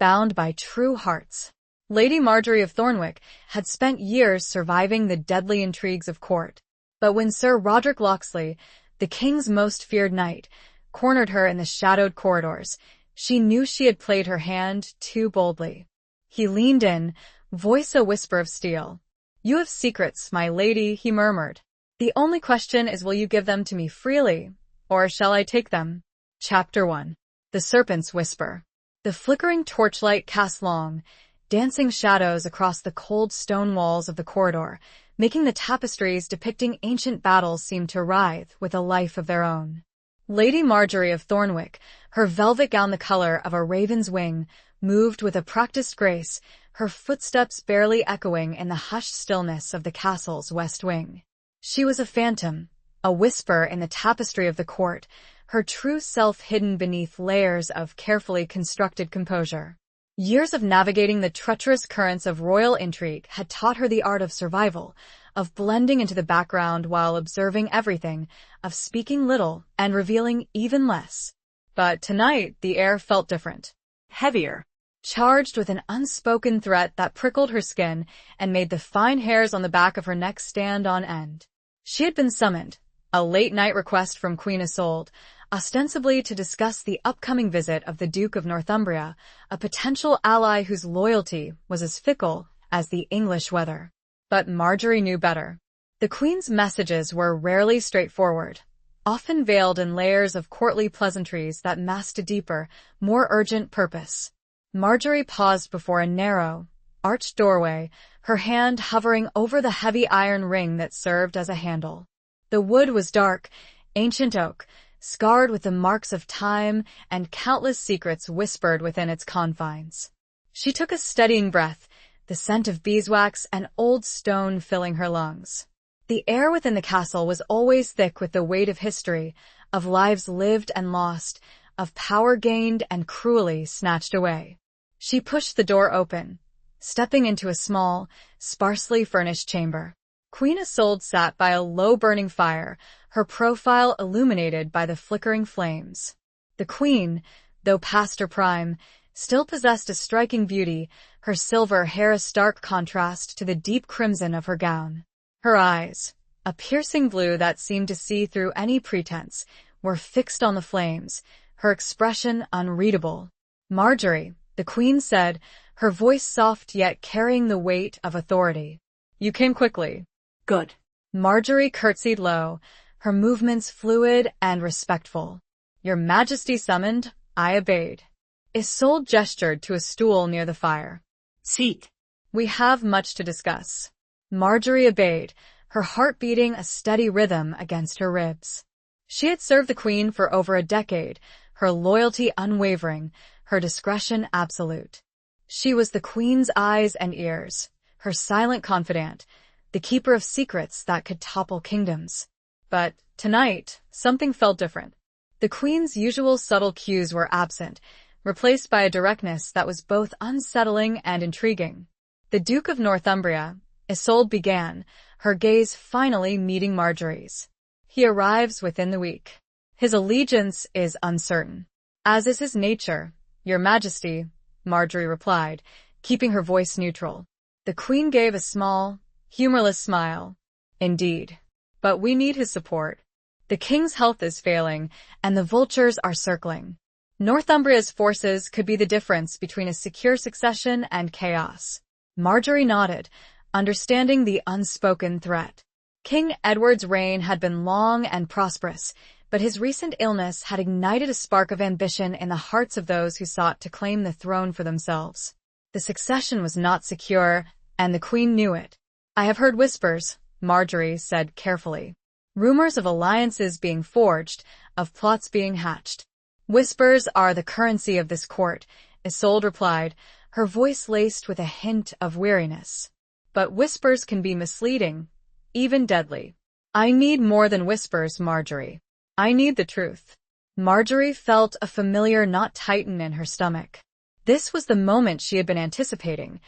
bound by true hearts. Lady Marjorie of Thornwick had spent years surviving the deadly intrigues of court. But when Sir Roderick Locksley, the king's most feared knight, cornered her in the shadowed corridors, she knew she had played her hand too boldly. He leaned in, voice a whisper of steel. "You have secrets, my lady," he murmured. "The only question is, will you give them to me freely, or shall I take them?" Chapter 1. The Serpent's Whisper. The flickering torchlight cast long, dancing shadows across the cold stone walls of the corridor, making the tapestries depicting ancient battles seem to writhe with a life of their own. Lady Marjorie of Thornwick, her velvet gown the color of a raven's wing, moved with a practiced grace, her footsteps barely echoing in the hushed stillness of the castle's west wing. She was a phantom, a whisper in the tapestry of the court, her true self hidden beneath layers of carefully constructed composure. Years of navigating the treacherous currents of royal intrigue had taught her the art of survival, of blending into the background while observing everything, of speaking little and revealing even less. But tonight the air felt different. Heavier. Charged with an unspoken threat that prickled her skin and made the fine hairs on the back of her neck stand on end. She had been summoned, a late-night request from Queen Isolde, ostensibly to discuss the upcoming visit of the Duke of Northumbria, a potential ally whose loyalty was as fickle as the English weather. But Marjorie knew better. The Queen's messages were rarely straightforward, often veiled in layers of courtly pleasantries that masked a deeper, more urgent purpose. Marjorie paused before a narrow, arched doorway, her hand hovering over the heavy iron ring that served as a handle. The wood was dark, ancient oak, scarred with the marks of time, and countless secrets whispered within its confines. She took a steadying breath, the scent of beeswax and old stone filling her lungs. The air within the castle was always thick with the weight of history, of lives lived and lost, of power gained and cruelly snatched away. She pushed the door open, stepping into a small, sparsely furnished chamber. Queen Isolde sat by a low-burning fire, her profile illuminated by the flickering flames. The queen, though past her prime, still possessed a striking beauty, her silver hair a stark contrast to the deep crimson of her gown. Her eyes, a piercing blue that seemed to see through any pretense, were fixed on the flames, her expression unreadable. "Marjorie," the queen said, her voice soft yet carrying the weight of authority. "You came quickly." "Good." Marjorie curtsied low, her movements fluid and respectful. "Your Majesty summoned, I obeyed." Isolde gestured to a stool near the fire. "Seat. We have much to discuss." Marjorie obeyed, her heart beating a steady rhythm against her ribs. She had served the queen for over a decade, her loyalty unwavering, her discretion absolute. She was the queen's eyes and ears, her silent confidant, the keeper of secrets that could topple kingdoms. But tonight, something felt different. The queen's usual subtle cues were absent, replaced by a directness that was both unsettling and intriguing. "The Duke of Northumbria," Isolde began, her gaze finally meeting Marjorie's. "He arrives within the week. His allegiance is uncertain, as is his nature, Your Majesty," Marjorie replied, keeping her voice neutral. The queen gave a small, humorless smile. "Indeed. But we need his support. The king's health is failing, and the vultures are circling. Northumbria's forces could be the difference between a secure succession and chaos." Marjorie nodded, understanding the unspoken threat. King Edward's reign had been long and prosperous, but his recent illness had ignited a spark of ambition in the hearts of those who sought to claim the throne for themselves. The succession was not secure, and the queen knew it. "I have heard whispers," Marjorie said carefully. "Rumors of alliances being forged, of plots being hatched." "Whispers are the currency of this court," Isolde replied, her voice laced with a hint of weariness. "But whispers can be misleading, even deadly. I need more than whispers, Marjorie. I need the truth." Marjorie felt a familiar knot tighten in her stomach. This was the moment she had been anticipating,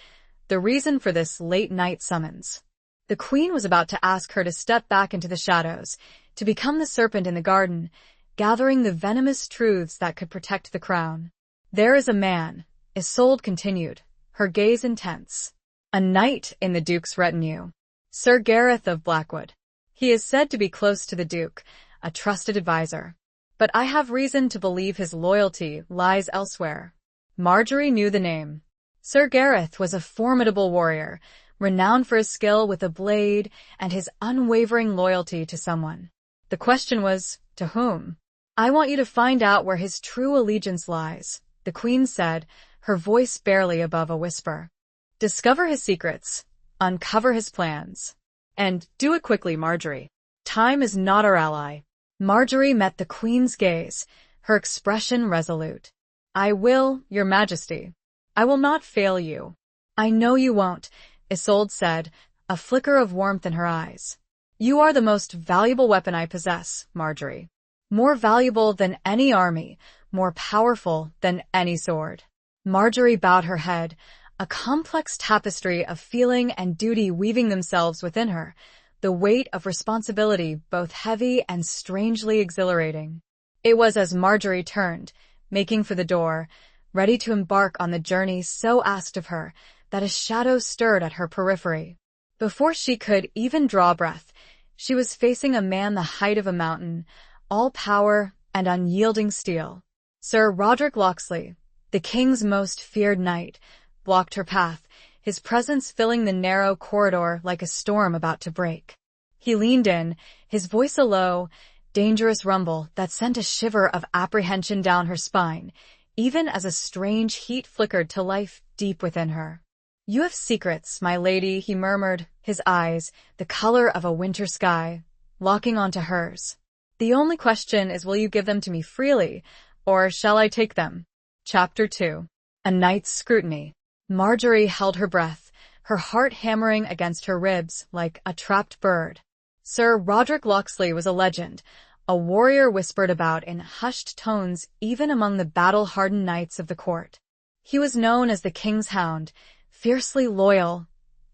the reason for this late-night summons. The queen was about to ask her to step back into the shadows, to become the serpent in the garden, gathering the venomous truths that could protect the crown. "There is a man," Isolde continued, her gaze intense. A knight in the Duke's retinue. Sir Gareth of Blackwood. He is said to be close to the Duke, a trusted advisor. But I have reason to believe his loyalty lies elsewhere. Marjorie knew the name. Sir Gareth was a formidable warrior, renowned for his skill with a blade and his unwavering loyalty to someone. The question was, to whom? I want you to find out where his true allegiance lies, the Queen said, her voice barely above a whisper. Discover his secrets, uncover his plans. And do it quickly, Marjorie. Time is not our ally. Marjorie met the Queen's gaze, her expression resolute. I will, Your Majesty. I will not fail you. I know you won't, Isolde said, a flicker of warmth in her eyes. You are the most valuable weapon I possess, Marjorie. More valuable than any army, more powerful than any sword. Marjorie bowed her head, a complex tapestry of feeling and duty weaving themselves within her, the weight of responsibility both heavy and strangely exhilarating. It was as Marjorie turned, making for the door, ready to embark on the journey so asked of her, that a shadow stirred at her periphery. Before she could even draw breath, she was facing a man the height of a mountain, all power and unyielding steel. Sir Roderick Locksley, the King's most feared knight, blocked her path, his presence filling the narrow corridor like a storm about to break. He leaned in, his voice a low, dangerous rumble that sent a shiver of apprehension down her spine, even as a strange heat flickered to life deep within her. You have secrets, my lady, he murmured, his eyes, the color of a winter sky, locking onto hers. The only question is, will you give them to me freely, or shall I take them? Chapter 2. A Knight's Scrutiny. Marjorie held her breath, her heart hammering against her ribs like a trapped bird. Sir Roderick Locksley was a legend, a warrior whispered about in hushed tones even among the battle-hardened knights of the court. He was known as the King's Hound, fiercely loyal,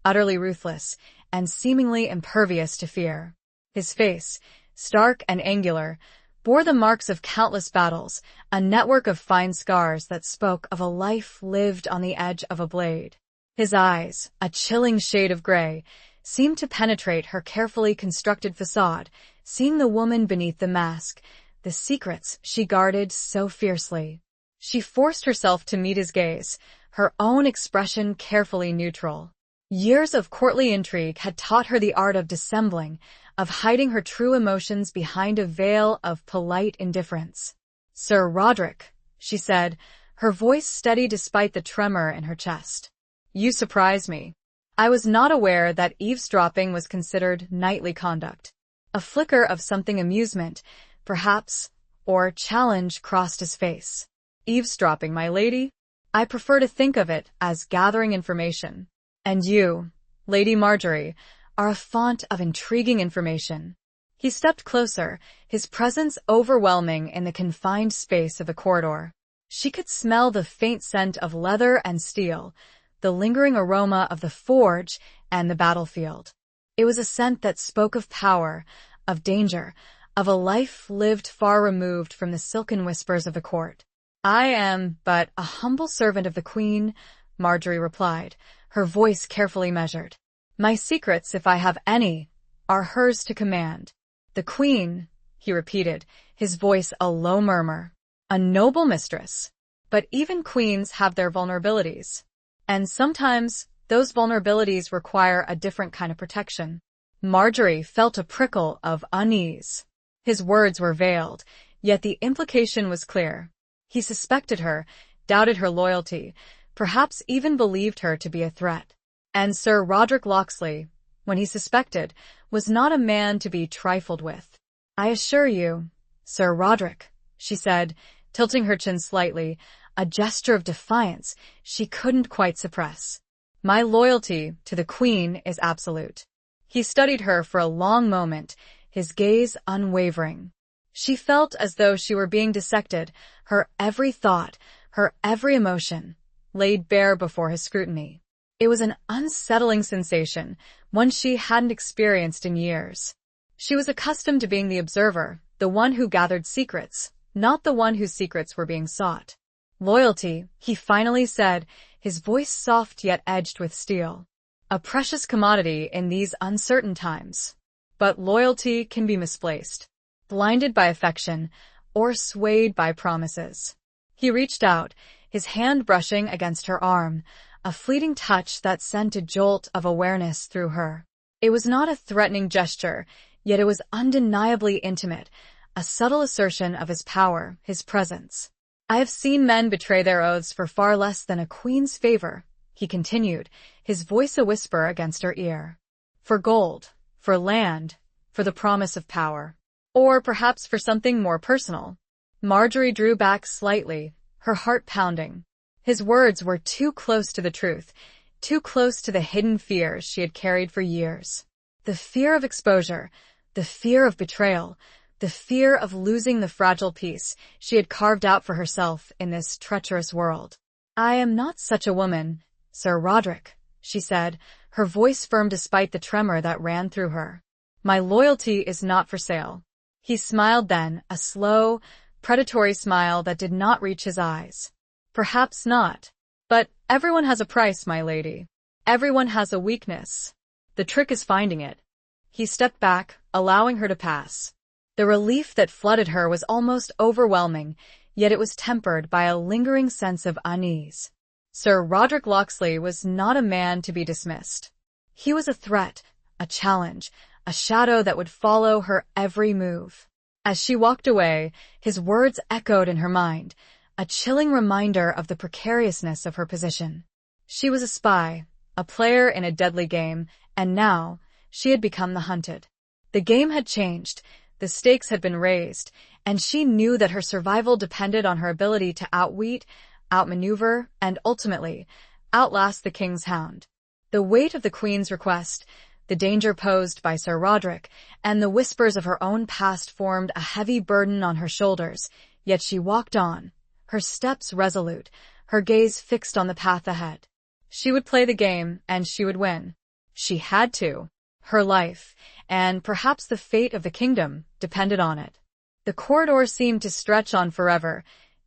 utterly ruthless, and seemingly impervious to fear. His face, stark and angular, bore the marks of countless battles, a network of fine scars that spoke of a life lived on the edge of a blade. His eyes, a chilling shade of gray, seemed to penetrate her carefully constructed facade, seeing the woman beneath the mask, the secrets she guarded so fiercely. She forced herself to meet his gaze, her own expression carefully neutral. Years of courtly intrigue had taught her the art of dissembling, of hiding her true emotions behind a veil of polite indifference. Sir Roderick, she said, her voice steady despite the tremor in her chest. You surprise me. I was not aware that eavesdropping was considered knightly conduct. A flicker of something amusement, perhaps, or challenge crossed his face. Eavesdropping, my lady? I prefer to think of it as gathering information. And you, Lady Marjorie, are a font of intriguing information. He stepped closer, his presence overwhelming in the confined space of the corridor. She could smell the faint scent of leather and steel, the lingering aroma of the forge and the battlefield. It was a scent that spoke of power, of danger, of a life lived far removed from the silken whispers of the court. I am but a humble servant of the Queen, Marjorie replied, her voice carefully measured. My secrets, if I have any, are hers to command. The Queen, he repeated, his voice a low murmur. A noble mistress. But even queens have their vulnerabilities. And sometimes, those vulnerabilities require a different kind of protection. Marjorie felt a prickle of unease. His words were veiled, yet the implication was clear. He suspected her, doubted her loyalty, perhaps even believed her to be a threat. And Sir Roderick Locksley, when he suspected, was not a man to be trifled with. I assure you, Sir Roderick, she said, tilting her chin slightly, a gesture of defiance she couldn't quite suppress. My loyalty to the Queen is absolute. He studied her for a long moment, his gaze unwavering. She felt as though she were being dissected, her every thought, her every emotion, laid bare before his scrutiny. It was an unsettling sensation, one she hadn't experienced in years. She was accustomed to being the observer, the one who gathered secrets, not the one whose secrets were being sought. Loyalty, he finally said, his voice soft yet edged with steel. A precious commodity in these uncertain times. But loyalty can be misplaced, blinded by affection, or swayed by promises. He reached out, his hand brushing against her arm, a fleeting touch that sent a jolt of awareness through her. It was not a threatening gesture, yet it was undeniably intimate, a subtle assertion of his power, his presence. I have seen men betray their oaths for far less than a queen's favor, he continued, his voice a whisper against her ear. For gold, for land, for the promise of power. Or perhaps for something more personal. Marjorie drew back slightly, her heart pounding. His words were too close to the truth, too close to the hidden fears she had carried for years. The fear of exposure, the fear of betrayal, the fear of losing the fragile peace she had carved out for herself in this treacherous world. I am not such a woman, Sir Roderick, she said, her voice firm despite the tremor that ran through her. My loyalty is not for sale. He smiled then, a slow, predatory smile that did not reach his eyes. Perhaps not. But everyone has a price, my lady. Everyone has a weakness. The trick is finding it. He stepped back, allowing her to pass. The relief that flooded her was almost overwhelming, yet it was tempered by a lingering sense of unease. Sir Roderick Locksley was not a man to be dismissed. He was a threat, a challenge, a shadow that would follow her every move. As she walked away, his words echoed in her mind, a chilling reminder of the precariousness of her position. She was a spy, a player in a deadly game, and now she had become the hunted. The game had changed, the stakes had been raised, and she knew that her survival depended on her ability to outwit, outmaneuver, and ultimately, outlast the king's hound. The weight of the queen's request, the danger posed by Sir Roderick, and the whispers of her own past formed a heavy burden on her shoulders, yet she walked on, her steps resolute, her gaze fixed on the path ahead. She would play the game, and she would win. She had to. Her life, and perhaps the fate of the kingdom, depended on it. The corridor seemed to stretch on forever,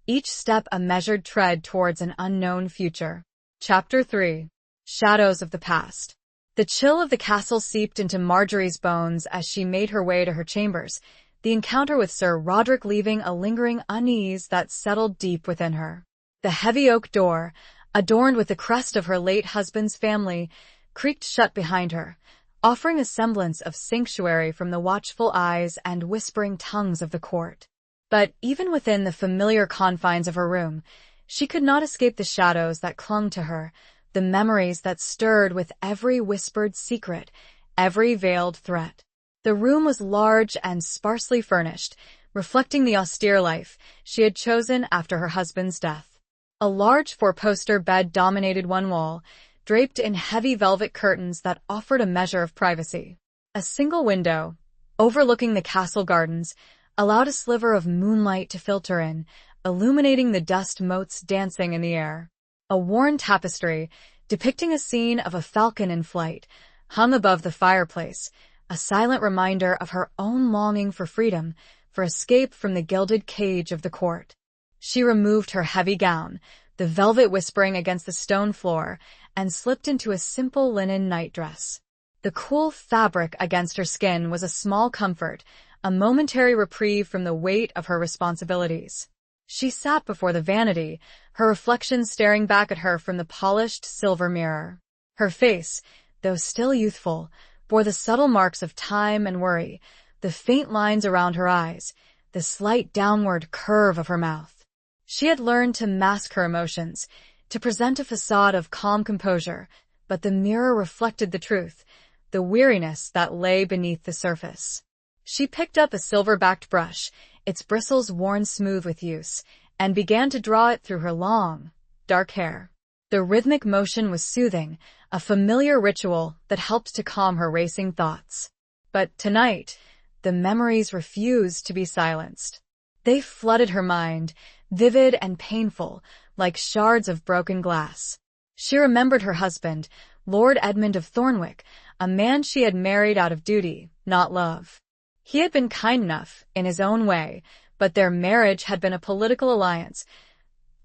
each step a measured tread towards an unknown future. Chapter 3. Shadows of the Past. The chill of the castle seeped into Marjorie's bones as she made her way to her chambers, the encounter with Sir Roderick leaving a lingering unease that settled deep within her. The heavy oak door, adorned with the crest of her late husband's family, creaked shut behind her, offering a semblance of sanctuary from the watchful eyes and whispering tongues of the court. But even within the familiar confines of her room, she could not escape the shadows that clung to her, the memories that stirred with every whispered secret, every veiled threat. The room was large and sparsely furnished, reflecting the austere life she had chosen after her husband's death. A large four-poster bed dominated one wall, draped in heavy velvet curtains that offered a measure of privacy. A single window, overlooking the castle gardens, allowed a sliver of moonlight to filter in, illuminating the dust motes dancing in the air. A worn tapestry, depicting a scene of a falcon in flight, hung above the fireplace, a silent reminder of her own longing for freedom, for escape from the gilded cage of the court. She removed her heavy gown, the velvet whispering against the stone floor, and slipped into a simple linen nightdress. The cool fabric against her skin was a small comfort, a momentary reprieve from the weight of her responsibilities. She sat before the vanity, her reflection staring back at her from the polished silver mirror. Her face, though still youthful, bore the subtle marks of time and worry, the faint lines around her eyes, the slight downward curve of her mouth. She had learned to mask her emotions, to present a facade of calm composure, but the mirror reflected the truth, the weariness that lay beneath the surface. She picked up a silver-backed brush, its bristles worn smooth with use, and began to draw it through her long, dark hair. The rhythmic motion was soothing, a familiar ritual that helped to calm her racing thoughts. But tonight, the memories refused to be silenced. They flooded her mind, vivid and painful, like shards of broken glass. She remembered her husband, Lord Edmund of Thornwick, a man she had married out of duty, not love. He had been kind enough, in his own way, but their marriage had been a political alliance,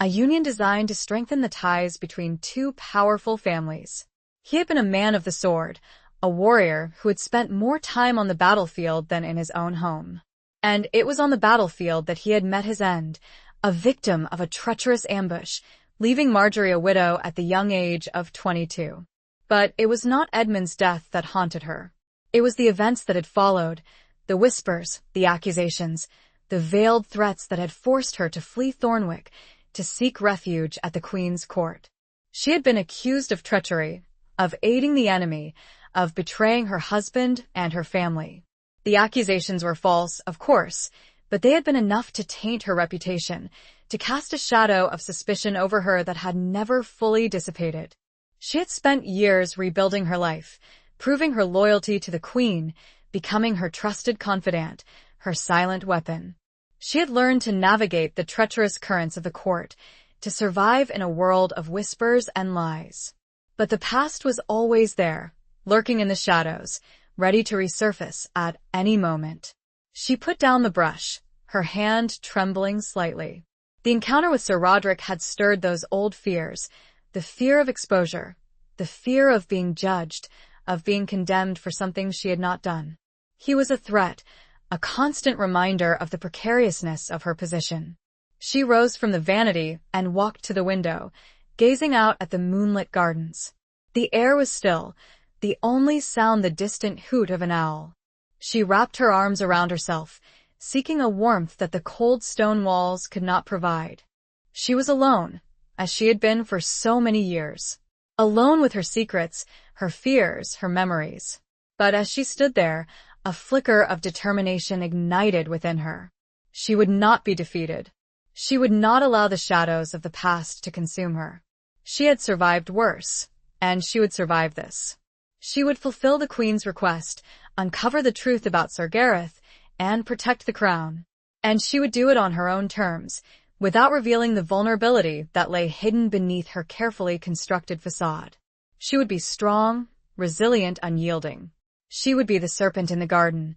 a union designed to strengthen the ties between two powerful families. He had been a man of the sword, a warrior who had spent more time on the battlefield than in his own home. And it was on the battlefield that he had met his end, a victim of a treacherous ambush, leaving Marjorie a widow at the young age of 22. But it was not Edmund's death that haunted her. It was the events that had followed, the whispers, the accusations, the veiled threats that had forced her to flee Thornwick, to seek refuge at the Queen's court. She had been accused of treachery, of aiding the enemy, of betraying her husband and her family. The accusations were false, of course, but they had been enough to taint her reputation, to cast a shadow of suspicion over her that had never fully dissipated. She had spent years rebuilding her life, proving her loyalty to the Queen, becoming her trusted confidant, her silent weapon. She had learned to navigate the treacherous currents of the court, to survive in a world of whispers and lies. But the past was always there, lurking in the shadows, ready to resurface at any moment. She put down the brush, her hand trembling slightly. The encounter with Sir Roderick had stirred those old fears, the fear of exposure, the fear of being judged, of being condemned for something she had not done. He was a threat, a constant reminder of the precariousness of her position. She rose from the vanity and walked to the window, gazing out at the moonlit gardens. The air was still, the only sound the distant hoot of an owl. She wrapped her arms around herself, seeking a warmth that the cold stone walls could not provide. She was alone, as she had been for so many years. Alone with her secrets, her fears, her memories. But as she stood there, a flicker of determination ignited within her. She would not be defeated. She would not allow the shadows of the past to consume her. She had survived worse, and she would survive this. She would fulfill the Queen's request, uncover the truth about Sir Gareth, and protect the crown. And she would do it on her own terms, without revealing the vulnerability that lay hidden beneath her carefully constructed facade. She would be strong, resilient, unyielding. She would be the serpent in the garden,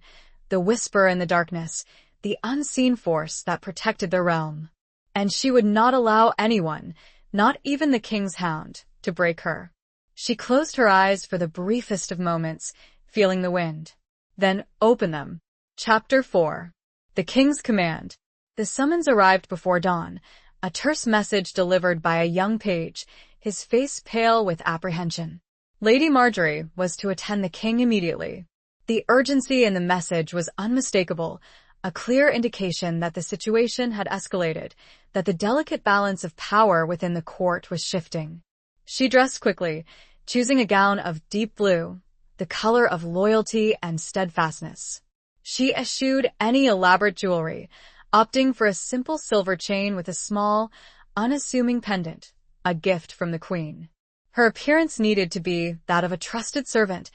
the whisper in the darkness, the unseen force that protected the realm. And she would not allow anyone, not even the King's hound, to break her. She closed her eyes for the briefest of moments, feeling the wind. Then opened them. Chapter 4. The King's Command. The summons arrived before dawn, a terse message delivered by a young page, his face pale with apprehension. Lady Marjorie was to attend the king immediately. The urgency in the message was unmistakable, a clear indication that the situation had escalated, that the delicate balance of power within the court was shifting. She dressed quickly, choosing a gown of deep blue, the color of loyalty and steadfastness. She eschewed any elaborate jewelry, opting for a simple silver chain with a small, unassuming pendant, a gift from the Queen. Her appearance needed to be that of a trusted servant,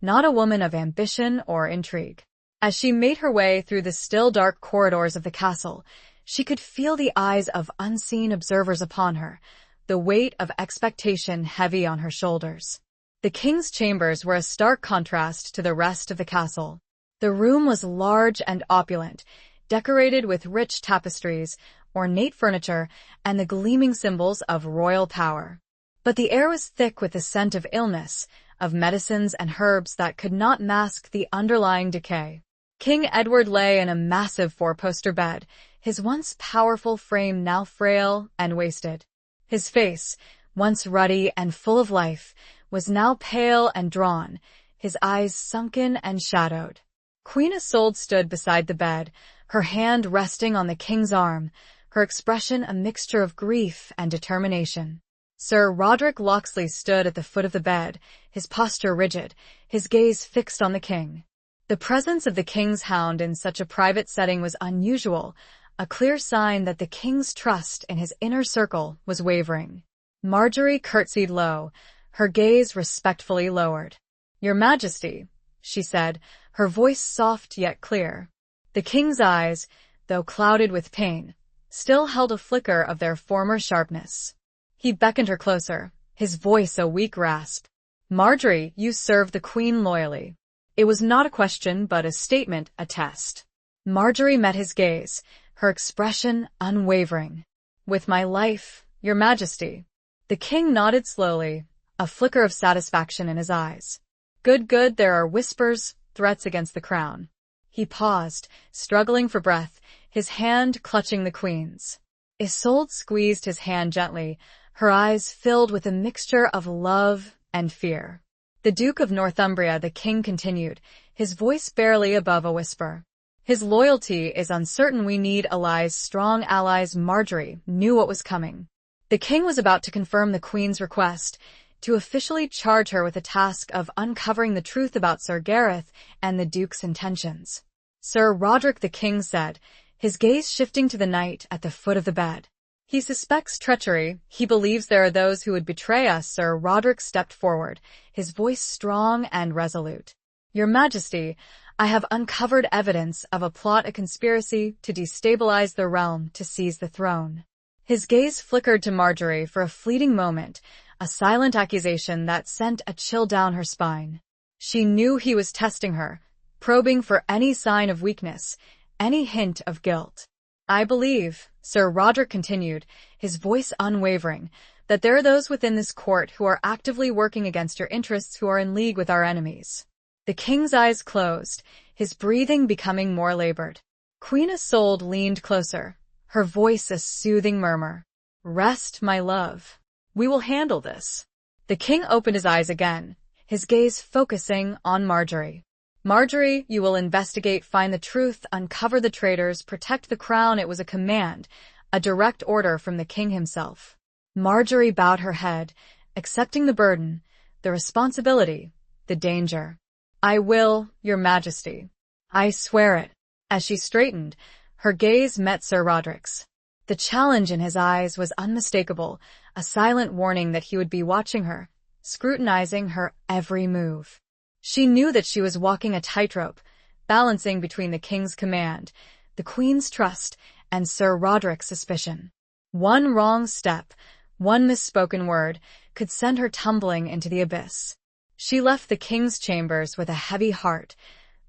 not a woman of ambition or intrigue. As she made her way through the still dark corridors of the castle, she could feel the eyes of unseen observers upon her, the weight of expectation heavy on her shoulders. The king's chambers were a stark contrast to the rest of the castle. The room was large and opulent, decorated with rich tapestries, ornate furniture, and the gleaming symbols of royal power. But the air was thick with the scent of illness, of medicines and herbs that could not mask the underlying decay. King Edward lay in a massive four-poster bed, his once powerful frame now frail and wasted. His face, once ruddy and full of life, was now pale and drawn, his eyes sunken and shadowed. Queen Isolde stood beside the bed, her hand resting on the king's arm, her expression a mixture of grief and determination. Sir Roderick Locksley stood at the foot of the bed, his posture rigid, his gaze fixed on the king. The presence of the king's hound in such a private setting was unusual, a clear sign that the king's trust in his inner circle was wavering. Marjorie curtsied low, her gaze respectfully lowered. "Your Majesty," she said, her voice soft yet clear. The king's eyes, though clouded with pain, still held a flicker of their former sharpness. He beckoned her closer, his voice a weak rasp. "Marjorie, you served the Queen loyally." It was not a question, but a statement, a test. Marjorie met his gaze, her expression unwavering. With my life, Your Majesty. The king nodded slowly, a flicker of satisfaction in his eyes. Good, good, there are whispers, threats against the crown. He paused, struggling for breath, his hand clutching the queen's. Isolde squeezed his hand gently, her eyes filled with a mixture of love and fear. The Duke of Northumbria, the king continued, his voice barely above a whisper. His loyalty is uncertain. We need allies, strong allies. Marjorie knew what was coming. The king was about to confirm the queen's request, to officially charge her with the task of uncovering the truth about Sir Gareth and the Duke's intentions. Sir Roderick, the king said, his gaze shifting to the knight at the foot of the bed. He suspects treachery. He believes there are those who would betray us. Sir Roderick stepped forward, his voice strong and resolute. Your Majesty, I have uncovered evidence of a plot, a conspiracy to destabilize the realm, to seize the throne. His gaze flickered to Marjorie for a fleeting moment, a silent accusation that sent a chill down her spine. She knew he was testing her, probing for any sign of weakness, any hint of guilt. I believe, Sir Roderick continued, his voice unwavering, that there are those within this court who are actively working against your interests, who are in league with our enemies. The king's eyes closed, his breathing becoming more labored. Queen Isolde leaned closer, her voice a soothing murmur. Rest, my love. We will handle this. The king opened his eyes again, his gaze focusing on Marjorie. Marjorie, you will investigate, find the truth, uncover the traitors, protect the crown. It was a command, a direct order from the king himself. Marjorie bowed her head, accepting the burden, the responsibility, the danger. I will, Your Majesty. I swear it. As she straightened, her gaze met Sir Roderick's. The challenge in his eyes was unmistakable, a silent warning that he would be watching her, scrutinizing her every move. She knew that she was walking a tightrope, balancing between the king's command, the queen's trust, and Sir Roderick's suspicion. One wrong step, one misspoken word, could send her tumbling into the abyss. She left the king's chambers with a heavy heart,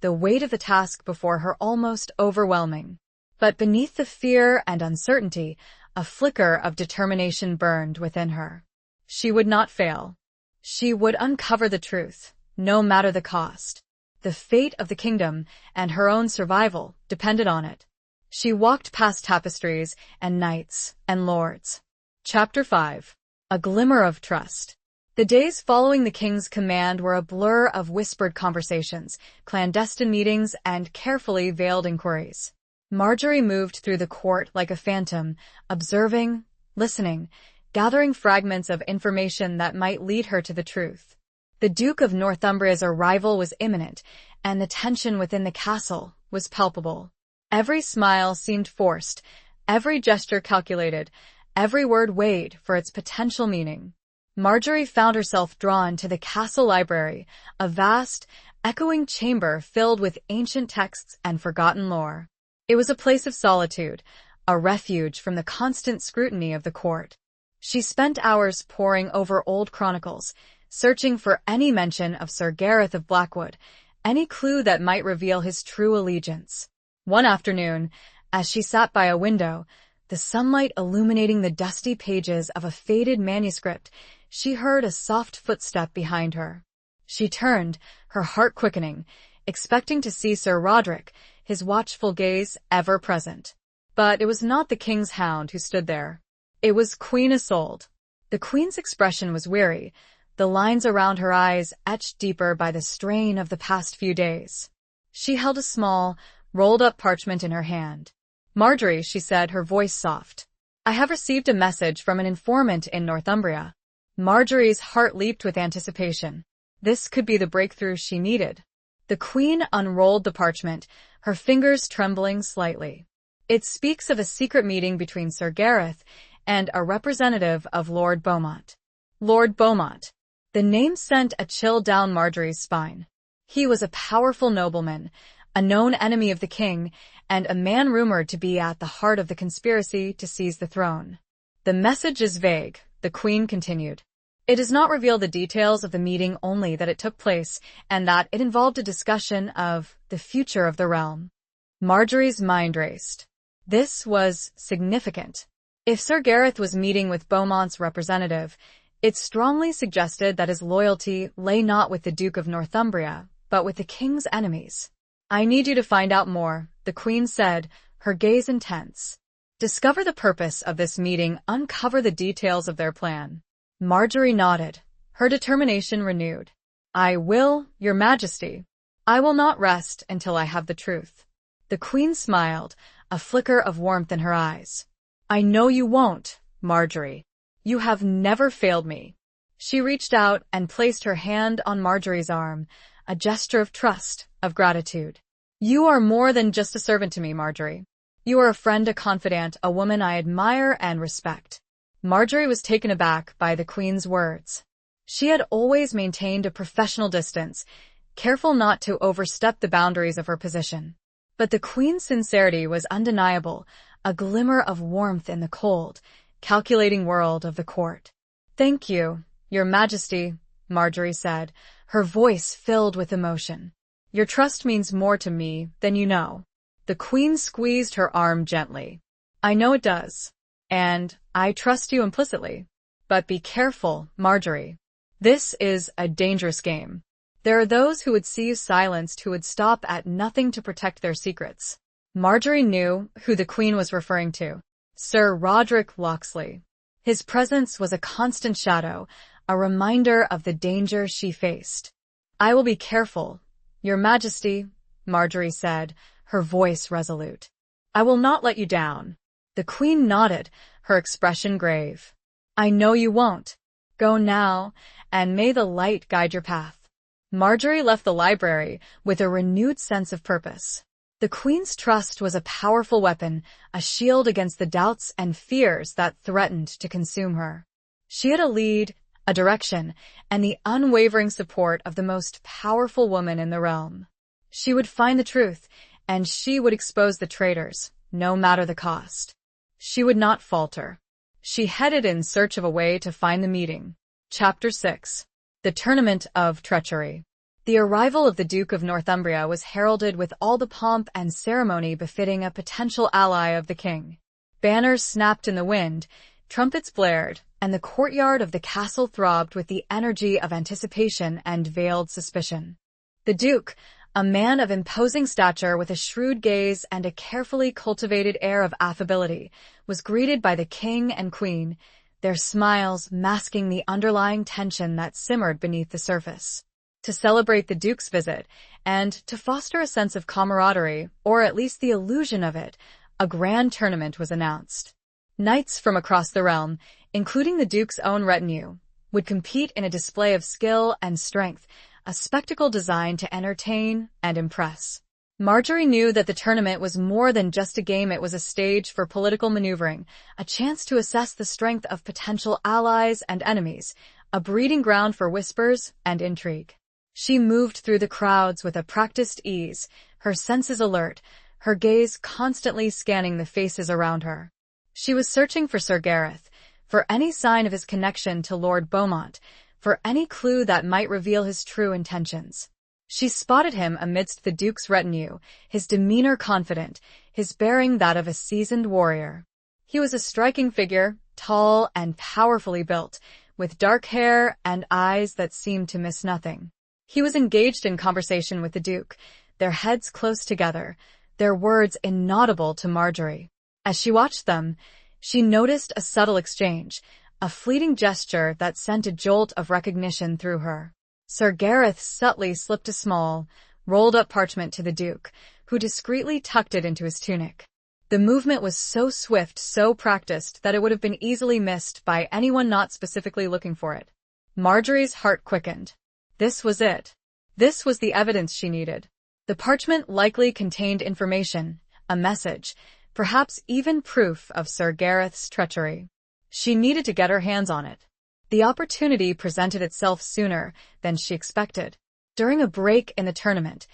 the weight of the task before her almost overwhelming. But beneath the fear and uncertainty, a flicker of determination burned within her. She would not fail. She would uncover the truth, no matter the cost. The fate of the kingdom and her own survival depended on it. She walked past tapestries and knights and lords. Chapter 5. A Glimmer of Trust. The days following the king's command were a blur of whispered conversations, clandestine meetings, and carefully veiled inquiries. Marjorie moved through the court like a phantom, observing, listening, gathering fragments of information that might lead her to the truth. The Duke of Northumbria's arrival was imminent, and the tension within the castle was palpable. Every smile seemed forced, every gesture calculated, every word weighed for its potential meaning. Marjorie found herself drawn to the castle library, a vast, echoing chamber filled with ancient texts and forgotten lore. It was a place of solitude, a refuge from the constant scrutiny of the court. She spent hours poring over old chronicles, searching for any mention of Sir Gareth of Blackwood, any clue that might reveal his true allegiance. One afternoon, as she sat by a window, the sunlight illuminating the dusty pages of a faded manuscript, she heard a soft footstep behind her. She turned, her heart quickening, expecting to see Sir Roderick, his watchful gaze ever present. But it was not the king's hound who stood there. It was Queen Isolde. The queen's expression was weary, the lines around her eyes etched deeper by the strain of the past few days. She held a small, rolled-up parchment in her hand. Marjorie, she said, her voice soft. I have received a message from an informant in Northumbria. Marjorie's heart leaped with anticipation. This could be the breakthrough she needed. The queen unrolled the parchment, her fingers trembling slightly. It speaks of a secret meeting between Sir Gareth and a representative of Lord Beaumont. Lord Beaumont. The name sent a chill down Marjorie's spine. He was a powerful nobleman, a known enemy of the king, and a man rumored to be at the heart of the conspiracy to seize the throne. The message is vague, the queen continued. It does not reveal the details of the meeting, only that it took place and that it involved a discussion of the future of the realm. Marjorie's mind raced. This was significant. If Sir Gareth was meeting with Beaumont's representative, it strongly suggested that his loyalty lay not with the Duke of Northumbria, but with the king's enemies. "I need you to find out more," the Queen said, her gaze intense. "Discover the purpose of this meeting, uncover the details of their plan." Marjorie nodded, her determination renewed. "I will, Your Majesty. I will not rest until I have the truth." The Queen smiled, a flicker of warmth in her eyes. "I know you won't, Marjorie. You have never failed me." She reached out and placed her hand on Marjorie's arm, a gesture of trust, of gratitude. "You are more than just a servant to me, Marjorie. You are a friend, a confidant, a woman I admire and respect." Marjorie was taken aback by the Queen's words. She had always maintained a professional distance, careful not to overstep the boundaries of her position. But the Queen's sincerity was undeniable, a glimmer of warmth in the cold, calculating world of the court. "Thank you, Your Majesty," Marjorie said, her voice filled with emotion. "Your trust means more to me than you know." The Queen squeezed her arm gently. "I know it does. And I trust you implicitly. But be careful, Marjorie. This is a dangerous game. There are those who would see you silenced, who would stop at nothing to protect their secrets." Marjorie knew who the Queen was referring to. Sir Roderick Locksley. His presence was a constant shadow, a reminder of the danger she faced. "I will be careful, Your Majesty," Marjorie said, her voice resolute. "I will not let you down." The Queen nodded, her expression grave. "I know you won't. Go now, and may the light guide your path." Marjorie left the library with a renewed sense of purpose. The Queen's trust was a powerful weapon, a shield against the doubts and fears that threatened to consume her. She had a lead, a direction, and the unwavering support of the most powerful woman in the realm. She would find the truth, and she would expose the traitors, no matter the cost. She would not falter. She headed in search of a way to find the meeting. Chapter 6. The Tournament of Treachery. The arrival of the Duke of Northumbria was heralded with all the pomp and ceremony befitting a potential ally of the king. Banners snapped in the wind, trumpets blared, and the courtyard of the castle throbbed with the energy of anticipation and veiled suspicion. The Duke, a man of imposing stature with a shrewd gaze and a carefully cultivated air of affability, was greeted by the king and queen, their smiles masking the underlying tension that simmered beneath the surface. To celebrate the Duke's visit, and to foster a sense of camaraderie, or at least the illusion of it, a grand tournament was announced. Knights from across the realm, including the Duke's own retinue, would compete in a display of skill and strength, a spectacle designed to entertain and impress. Marjorie knew that the tournament was more than just a game. It was a stage for political maneuvering, a chance to assess the strength of potential allies and enemies, a breeding ground for whispers and intrigue. She moved through the crowds with a practiced ease, her senses alert, her gaze constantly scanning the faces around her. She was searching for Sir Gareth, for any sign of his connection to Lord Beaumont, for any clue that might reveal his true intentions. She spotted him amidst the Duke's retinue, his demeanor confident, his bearing that of a seasoned warrior. He was a striking figure, tall and powerfully built, with dark hair and eyes that seemed to miss nothing. He was engaged in conversation with the Duke, their heads close together, their words inaudible to Marjorie. As she watched them, she noticed a subtle exchange, a fleeting gesture that sent a jolt of recognition through her. Sir Gareth subtly slipped a small, rolled-up parchment to the Duke, who discreetly tucked it into his tunic. The movement was so swift, so practiced, that it would have been easily missed by anyone not specifically looking for it. Marjorie's heart quickened. This was it. This was the evidence she needed. The parchment likely contained information, a message, perhaps even proof of Sir Gareth's treachery. She needed to get her hands on it. The opportunity presented itself sooner than she expected. During a break in the tournament,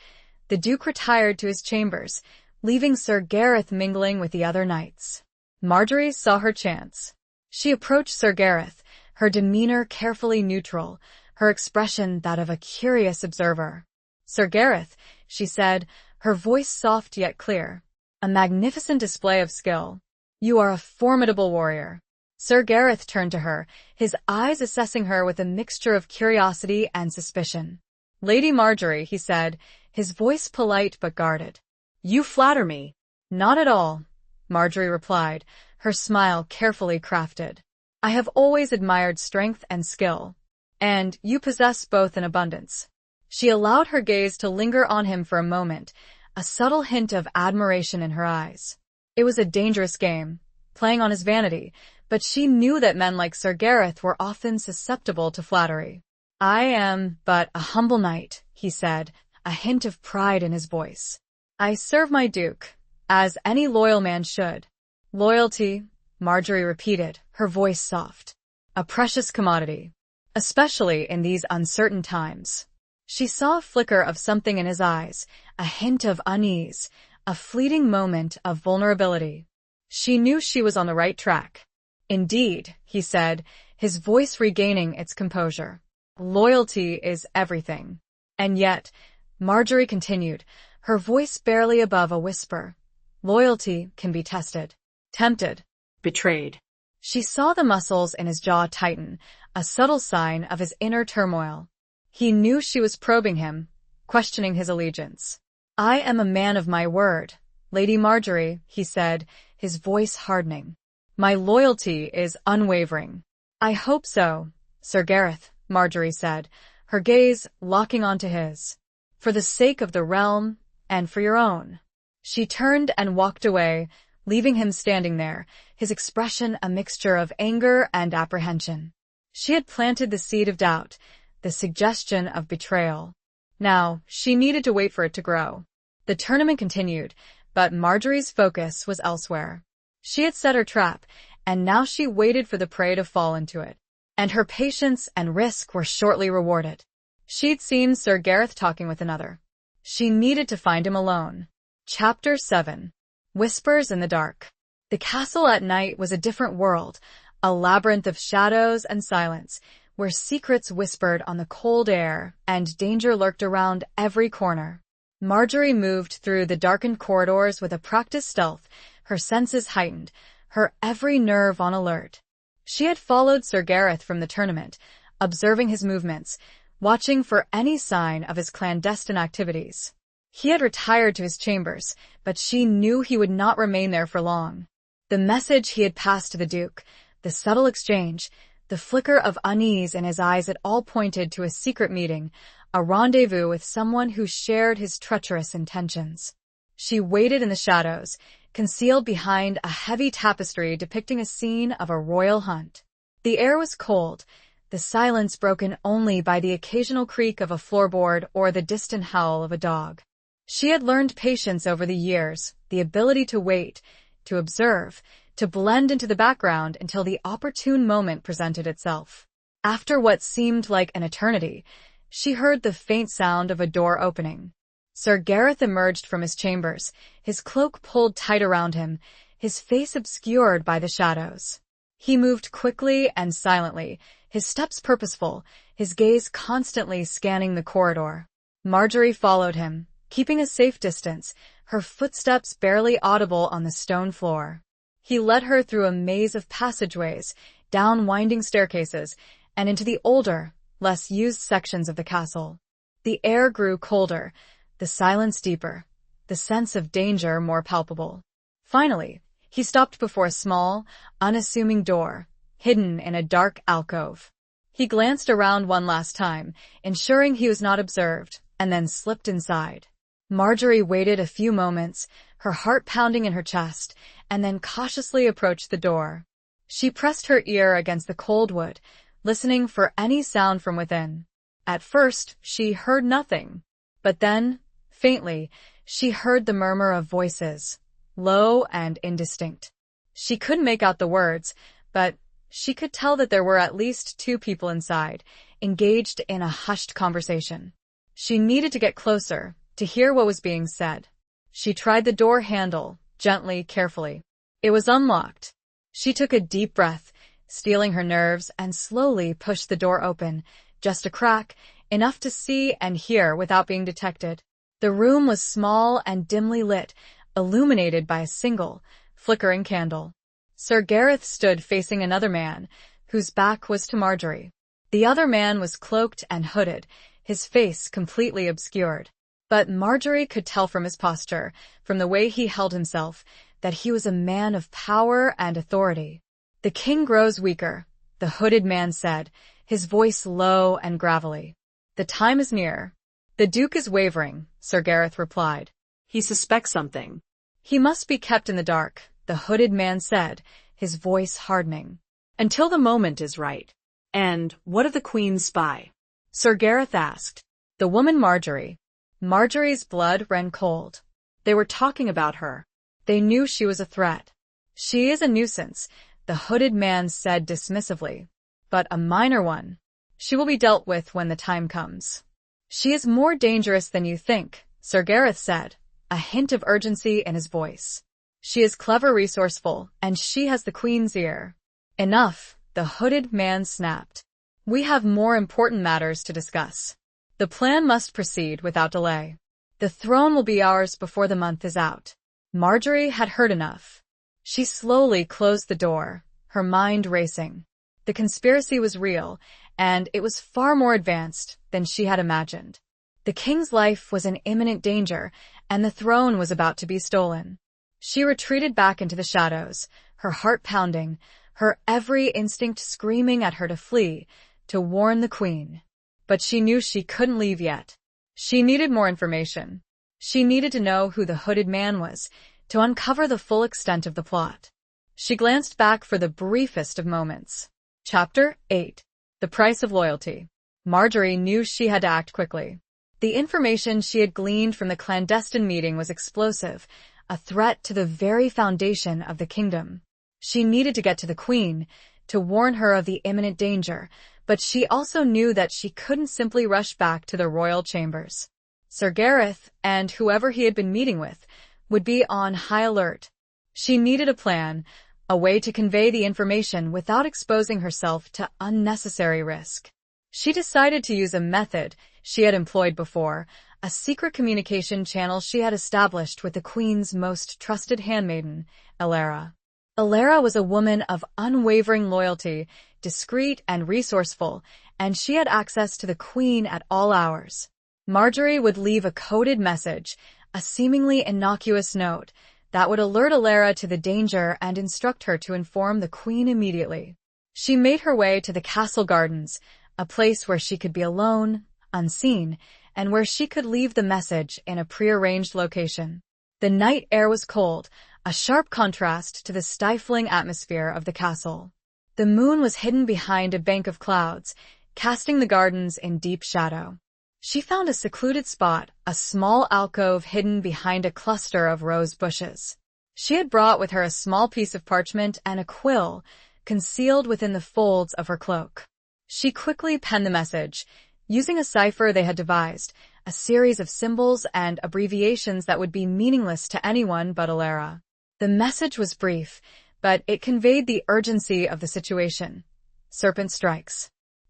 the Duke retired to his chambers, leaving Sir Gareth mingling with the other knights. Marjorie saw her chance. She approached Sir Gareth, her demeanor carefully neutral, her expression that of a curious observer. "Sir Gareth," she said, her voice soft yet clear, "a magnificent display of skill. You are a formidable warrior. Sir Gareth turned to her, his eyes assessing her with a mixture of curiosity and suspicion. Lady Marjorie, he said, his voice polite but guarded. You flatter me. Not at all, Marjorie replied, her smile carefully crafted. I have always admired strength and skill, and you possess both in abundance. She allowed her gaze to linger on him for a moment, a subtle hint of admiration in her eyes. It was a dangerous game, playing on his vanity, but she knew that men like Sir Gareth were often susceptible to flattery. I am but a humble knight, he said, a hint of pride in his voice. I serve my duke, as any loyal man should. Loyalty, Marjorie repeated, her voice soft. A precious commodity, especially in these uncertain times. She saw a flicker of something in his eyes, a hint of unease, a fleeting moment of vulnerability. She knew she was on the right track. Indeed, he said, his voice regaining its composure. Loyalty is everything. And yet, Marjorie continued, her voice barely above a whisper. Loyalty can be tested, tempted, betrayed. She saw the muscles in his jaw tighten, a subtle sign of his inner turmoil. He knew she was probing him, questioning his allegiance. I am a man of my word, Lady Marjorie, he said, his voice hardening. My loyalty is unwavering. I hope so, Sir Gareth, Marjorie said, her gaze locking onto his. For the sake of the realm, and for your own. She turned and walked away, leaving him standing there, his expression a mixture of anger and apprehension. She had planted the seed of doubt, the suggestion of betrayal. Now, she needed to wait for it to grow. The tournament continued, but Marjorie's focus was elsewhere. She had set her trap, and now she waited for the prey to fall into it. And her patience and risk were shortly rewarded. She'd seen Sir Gareth talking with another. She needed to find him alone. Chapter 7. Whispers in the Dark. The castle at night was a different world, a labyrinth of shadows and silence, where secrets whispered on the cold air and danger lurked around every corner. Marjorie moved through the darkened corridors with a practiced stealth, her senses heightened, her every nerve on alert. She had followed Sir Gareth from the tournament, observing his movements, watching for any sign of his clandestine activities. He had retired to his chambers, but she knew he would not remain there for long. The message he had passed to the Duke, the subtle exchange, the flicker of unease in his eyes had all pointed to a secret meeting, a rendezvous with someone who shared his treacherous intentions. She waited in the shadows, concealed behind a heavy tapestry depicting a scene of a royal hunt. The air was cold, the silence broken only by the occasional creak of a floorboard or the distant howl of a dog. She had learned patience over the years, the ability to wait, to observe, to blend into the background until the opportune moment presented itself. After what seemed like an eternity, she heard the faint sound of a door opening. Sir Gareth emerged from his chambers, his cloak pulled tight around him, his face obscured by the shadows. He moved quickly and silently, his steps purposeful, his gaze constantly scanning the corridor. Marjorie followed him, keeping a safe distance, her footsteps barely audible on the stone floor. He led her through a maze of passageways, down winding staircases, and into the older, less used sections of the castle. The air grew colder, the silence deeper, the sense of danger more palpable. Finally, he stopped before a small, unassuming door, hidden in a dark alcove. He glanced around one last time, ensuring he was not observed, and then slipped inside. Marjorie waited a few moments, her heart pounding in her chest, and then cautiously approached the door. She pressed her ear against the cold wood, listening for any sound from within. At first, she heard nothing. But then, faintly, she heard the murmur of voices, low and indistinct. She couldn't make out the words, but she could tell that there were at least two people inside, engaged in a hushed conversation. She needed to get closer, to hear what was being said. She tried the door handle, gently, carefully. It was unlocked. She took a deep breath, steeling her nerves, and slowly pushed the door open, just a crack, enough to see and hear without being detected. The room was small and dimly lit, illuminated by a single, flickering candle. Sir Gareth stood facing another man, whose back was to Marjorie. The other man was cloaked and hooded, his face completely obscured. But Marjorie could tell from his posture, from the way he held himself, that he was a man of power and authority. "The king grows weaker," the hooded man said, his voice low and gravelly. "The time is near." "The Duke is wavering," Sir Gareth replied. "He suspects something." "He must be kept in the dark," the hooded man said, his voice hardening. "Until the moment is right." "And what of the Queen's spy?" Sir Gareth asked. "The woman Marjorie." Marjorie's blood ran cold. They were talking about her. They knew she was a threat. "She is a nuisance," the hooded man said dismissively. "But a minor one. She will be dealt with when the time comes." "She is more dangerous than you think," Sir Gareth said, a hint of urgency in his voice. "She is clever, resourceful, and she has the Queen's ear." "Enough," the hooded man snapped. "We have more important matters to discuss. The plan must proceed without delay. The throne will be ours before the month is out." Marjorie had heard enough. She slowly closed the door, her mind racing. The conspiracy was real, and it was far more advanced than she had imagined. The king's life was in imminent danger, and the throne was about to be stolen. She retreated back into the shadows, her heart pounding, her every instinct screaming at her to flee, to warn the Queen. But she knew she couldn't leave yet. She needed more information. She needed to know who the hooded man was, to uncover the full extent of the plot. She glanced back for the briefest of moments. Chapter 8. The Price of Loyalty. Marjorie knew she had to act quickly. The information she had gleaned from the clandestine meeting was explosive, a threat to the very foundation of the kingdom. She needed to get to the Queen, to warn her of the imminent danger, but she also knew that she couldn't simply rush back to the royal chambers. Sir Gareth, and whoever he had been meeting with, would be on high alert. She needed a plan, a way to convey the information without exposing herself to unnecessary risk. She decided to use a method she had employed before, a secret communication channel she had established with the Queen's most trusted handmaiden, Elara. Elara was a woman of unwavering loyalty, discreet and resourceful, and she had access to the Queen at all hours. Marjorie would leave a coded message, a seemingly innocuous note, that would alert Elara to the danger and instruct her to inform the Queen immediately. She made her way to the castle gardens, a place where she could be alone, unseen, and where she could leave the message in a prearranged location. The night air was cold, a sharp contrast to the stifling atmosphere of the castle. The moon was hidden behind a bank of clouds, casting the gardens in deep shadow. She found a secluded spot, a small alcove hidden behind a cluster of rose bushes. She had brought with her a small piece of parchment and a quill, concealed within the folds of her cloak. She quickly penned the message, using a cipher they had devised, a series of symbols and abbreviations that would be meaningless to anyone but Elara. The message was brief, but it conveyed the urgency of the situation. Serpent strikes.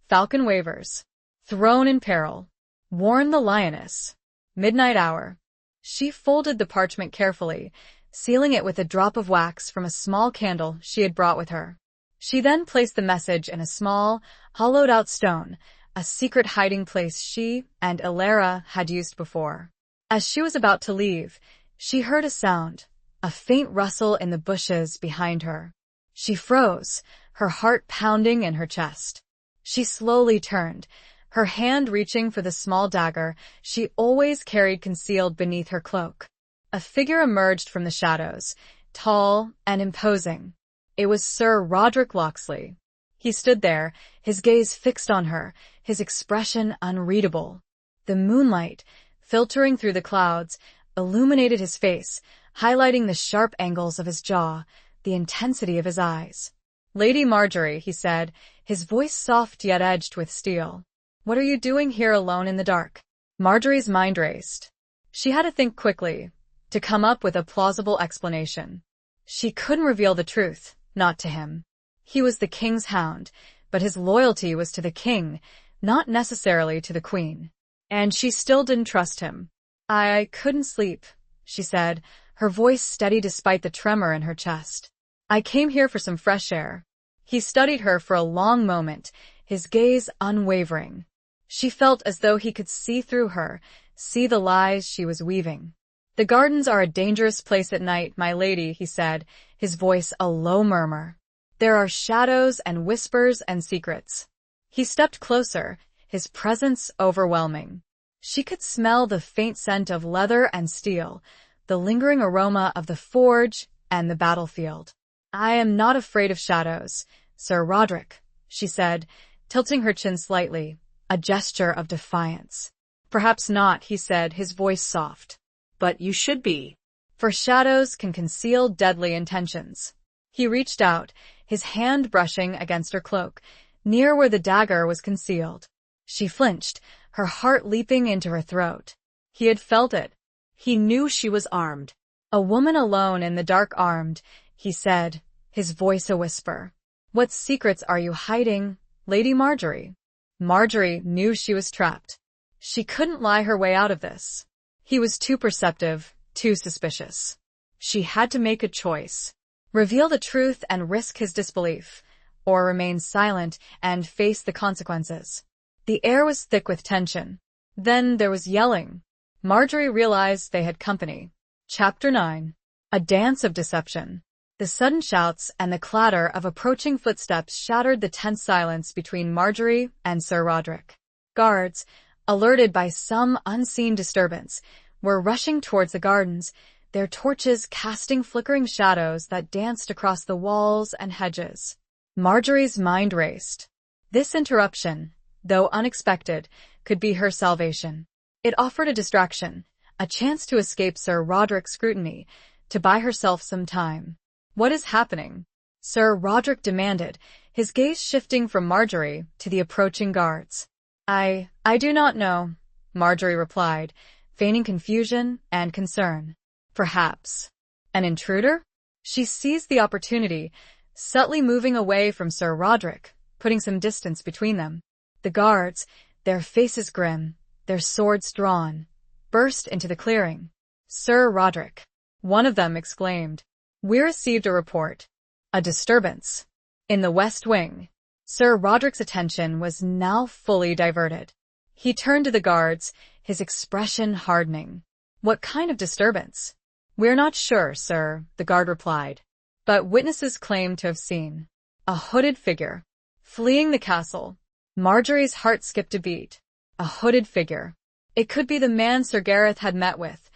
Falcon wavers. Throne in peril. Warn the lioness. Midnight hour. She folded the parchment carefully, sealing it with a drop of wax from a small candle she had brought with her. She then placed the message in a small, hollowed-out stone, a secret hiding place she and Elara had used before. As she was about to leave, she heard a sound, a faint rustle in the bushes behind her. She froze, her heart pounding in her chest. She slowly turned, her hand reaching for the small dagger she always carried concealed beneath her cloak. A figure emerged from the shadows, tall and imposing. It was Sir Roderick Locksley. He stood there, his gaze fixed on her, his expression unreadable. The moonlight, filtering through the clouds, illuminated his face, highlighting the sharp angles of his jaw, the intensity of his eyes. "Lady Marjorie," he said, his voice soft yet edged with steel. "What are you doing here alone in the dark?" Marjorie's mind raced. She had to think quickly, to come up with a plausible explanation. She couldn't reveal the truth, not to him. He was the king's hound, but his loyalty was to the king, not necessarily to the Queen. And she still didn't trust him. "I couldn't sleep," she said, her voice steady despite the tremor in her chest. I came here for some fresh air. He studied her for a long moment, his gaze unwavering. She felt as though he could see through her, see the lies she was weaving. The gardens are a dangerous place at night, my lady, he said, his voice a low murmur. There are shadows and whispers and secrets. He stepped closer, his presence overwhelming. She could smell the faint scent of leather and steel, the lingering aroma of the forge and the battlefield. I am not afraid of shadows, Sir Roderick, she said, tilting her chin slightly, a gesture of defiance. Perhaps not, he said, his voice soft. But you should be. For shadows can conceal deadly intentions. He reached out, his hand brushing against her cloak, near where the dagger was concealed. She flinched, her heart leaping into her throat. He had felt it. He knew she was armed. A woman alone in the dark armed, he said, his voice a whisper. What secrets are you hiding, Lady Marjorie? Marjorie knew she was trapped. She couldn't lie her way out of this. He was too perceptive, too suspicious. She had to make a choice. Reveal the truth and risk his disbelief, or remain silent and face the consequences. The air was thick with tension. Then there was yelling. Marjorie realized they had company. Chapter 9. A Dance of Deception. The sudden shouts and the clatter of approaching footsteps shattered the tense silence between Marjorie and Sir Roderick. Guards, alerted by some unseen disturbance, were rushing towards the gardens, their torches casting flickering shadows that danced across the walls and hedges. Marjorie's mind raced. This interruption, though unexpected, could be her salvation. It offered a distraction, a chance to escape Sir Roderick's scrutiny, to buy herself some time. What is happening? Sir Roderick demanded, his gaze shifting from Marjorie to the approaching guards. I do not know, Marjorie replied, feigning confusion and concern. Perhaps. An intruder? She seized the opportunity, subtly moving away from Sir Roderick, putting some distance between them. The guards, their faces grim, their swords drawn, burst into the clearing. Sir Roderick, one of them exclaimed. We received a report. A disturbance. In the West Wing. Sir Roderick's attention was now fully diverted. He turned to the guards, his expression hardening. What kind of disturbance? We're not sure, sir, the guard replied. But witnesses claim to have seen a hooded figure fleeing the castle. Marjorie's heart skipped a beat. A hooded figure. It could be the man Sir Gareth had met with,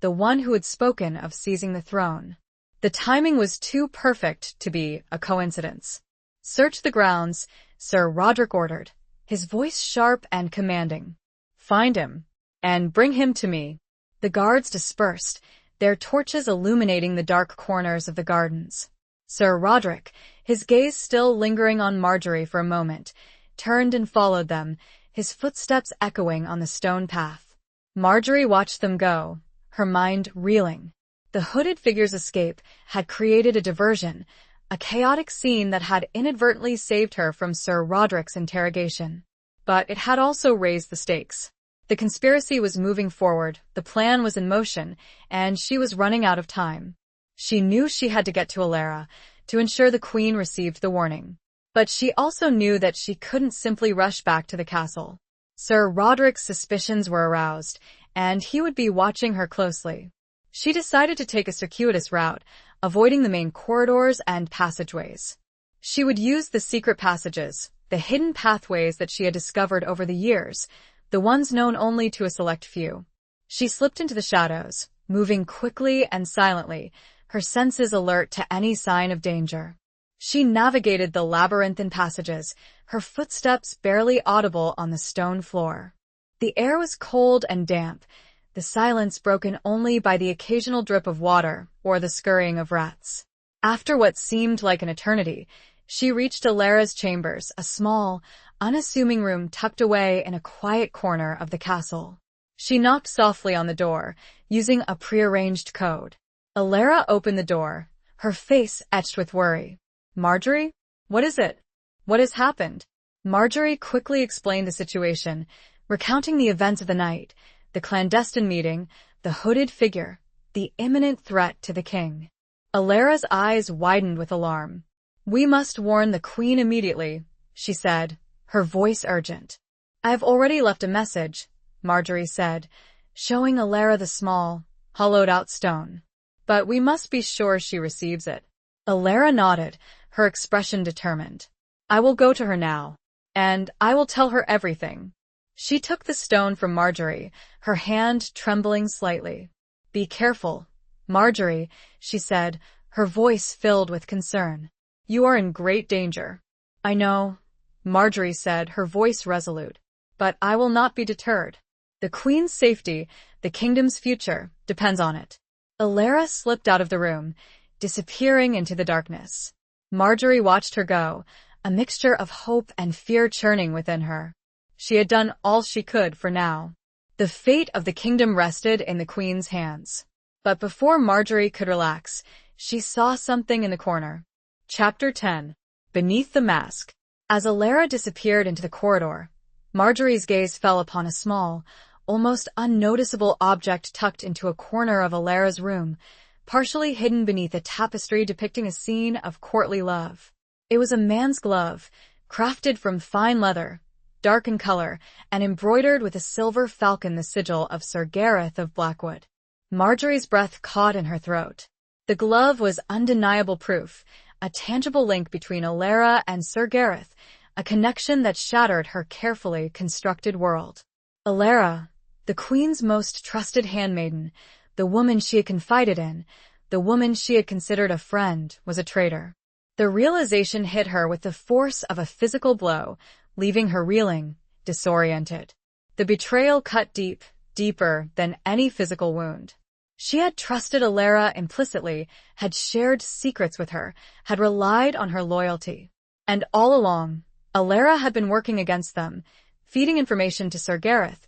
the one who had spoken of seizing the throne. The timing was too perfect to be a coincidence. Search the grounds, Sir Roderick ordered, his voice sharp and commanding. Find him, and bring him to me. The guards dispersed, their torches illuminating the dark corners of the gardens. Sir Roderick, his gaze still lingering on Marjorie for a moment, turned and followed them, his footsteps echoing on the stone path. Marjorie watched them go, her mind reeling. The hooded figure's escape had created a diversion, a chaotic scene that had inadvertently saved her from Sir Roderick's interrogation. But it had also raised the stakes. The conspiracy was moving forward, the plan was in motion, and she was running out of time. She knew she had to get to Alara, to ensure the Queen received the warning. But she also knew that she couldn't simply rush back to the castle. Sir Roderick's suspicions were aroused, and he would be watching her closely. She decided to take a circuitous route, avoiding the main corridors and passageways. She would use the secret passages, the hidden pathways that she had discovered over the years, the ones known only to a select few. She slipped into the shadows, moving quickly and silently, her senses alert to any sign of danger. She navigated the labyrinthine passages, her footsteps barely audible on the stone floor. The air was cold and damp, the silence broken only by the occasional drip of water or the scurrying of rats. After what seemed like an eternity, she reached Alara's chambers, a small, unassuming room tucked away in a quiet corner of the castle. She knocked softly on the door, using a prearranged code. Alara opened the door, her face etched with worry. Marjorie? What is it? What has happened? Marjorie quickly explained the situation, recounting the events of the night, the clandestine meeting, the hooded figure, the imminent threat to the king. Alara's eyes widened with alarm. "We must warn the queen immediately," she said, her voice urgent. "I have already left a message," Marjorie said, showing Alara the small, hollowed-out stone. "But we must be sure she receives it." Alara nodded, her expression determined. "I will go to her now, and I will tell her everything." She took the stone from Marjorie, her hand trembling slightly. "Be careful, Marjorie," she said, her voice filled with concern. "You are in great danger." "I know," Marjorie said, her voice resolute. "But I will not be deterred. The queen's safety, the kingdom's future, depends on it." Alara slipped out of the room, disappearing into the darkness. Marjorie watched her go, a mixture of hope and fear churning within her. She had done all she could for now. The fate of the kingdom rested in the queen's hands. But before Marjorie could relax, she saw something in the corner. Chapter 10. Beneath the Mask. As Alara disappeared into the corridor, Marjorie's gaze fell upon a small, almost unnoticeable object tucked into a corner of Alara's room, partially hidden beneath a tapestry depicting a scene of courtly love. It was a man's glove, crafted from fine leather, dark in color, and embroidered with a silver falcon, the sigil of Sir Gareth of Blackwood. Marjorie's breath caught in her throat. The glove was undeniable proof, a tangible link between Alara and Sir Gareth, a connection that shattered her carefully constructed world. Alara, the queen's most trusted handmaiden, the woman she had confided in, the woman she had considered a friend, was a traitor. The realization hit her with the force of a physical blow, leaving her reeling, disoriented. The betrayal cut deep, deeper than any physical wound. She had trusted Alara implicitly, had shared secrets with her, had relied on her loyalty. And all along, Alara had been working against them, feeding information to Sir Gareth,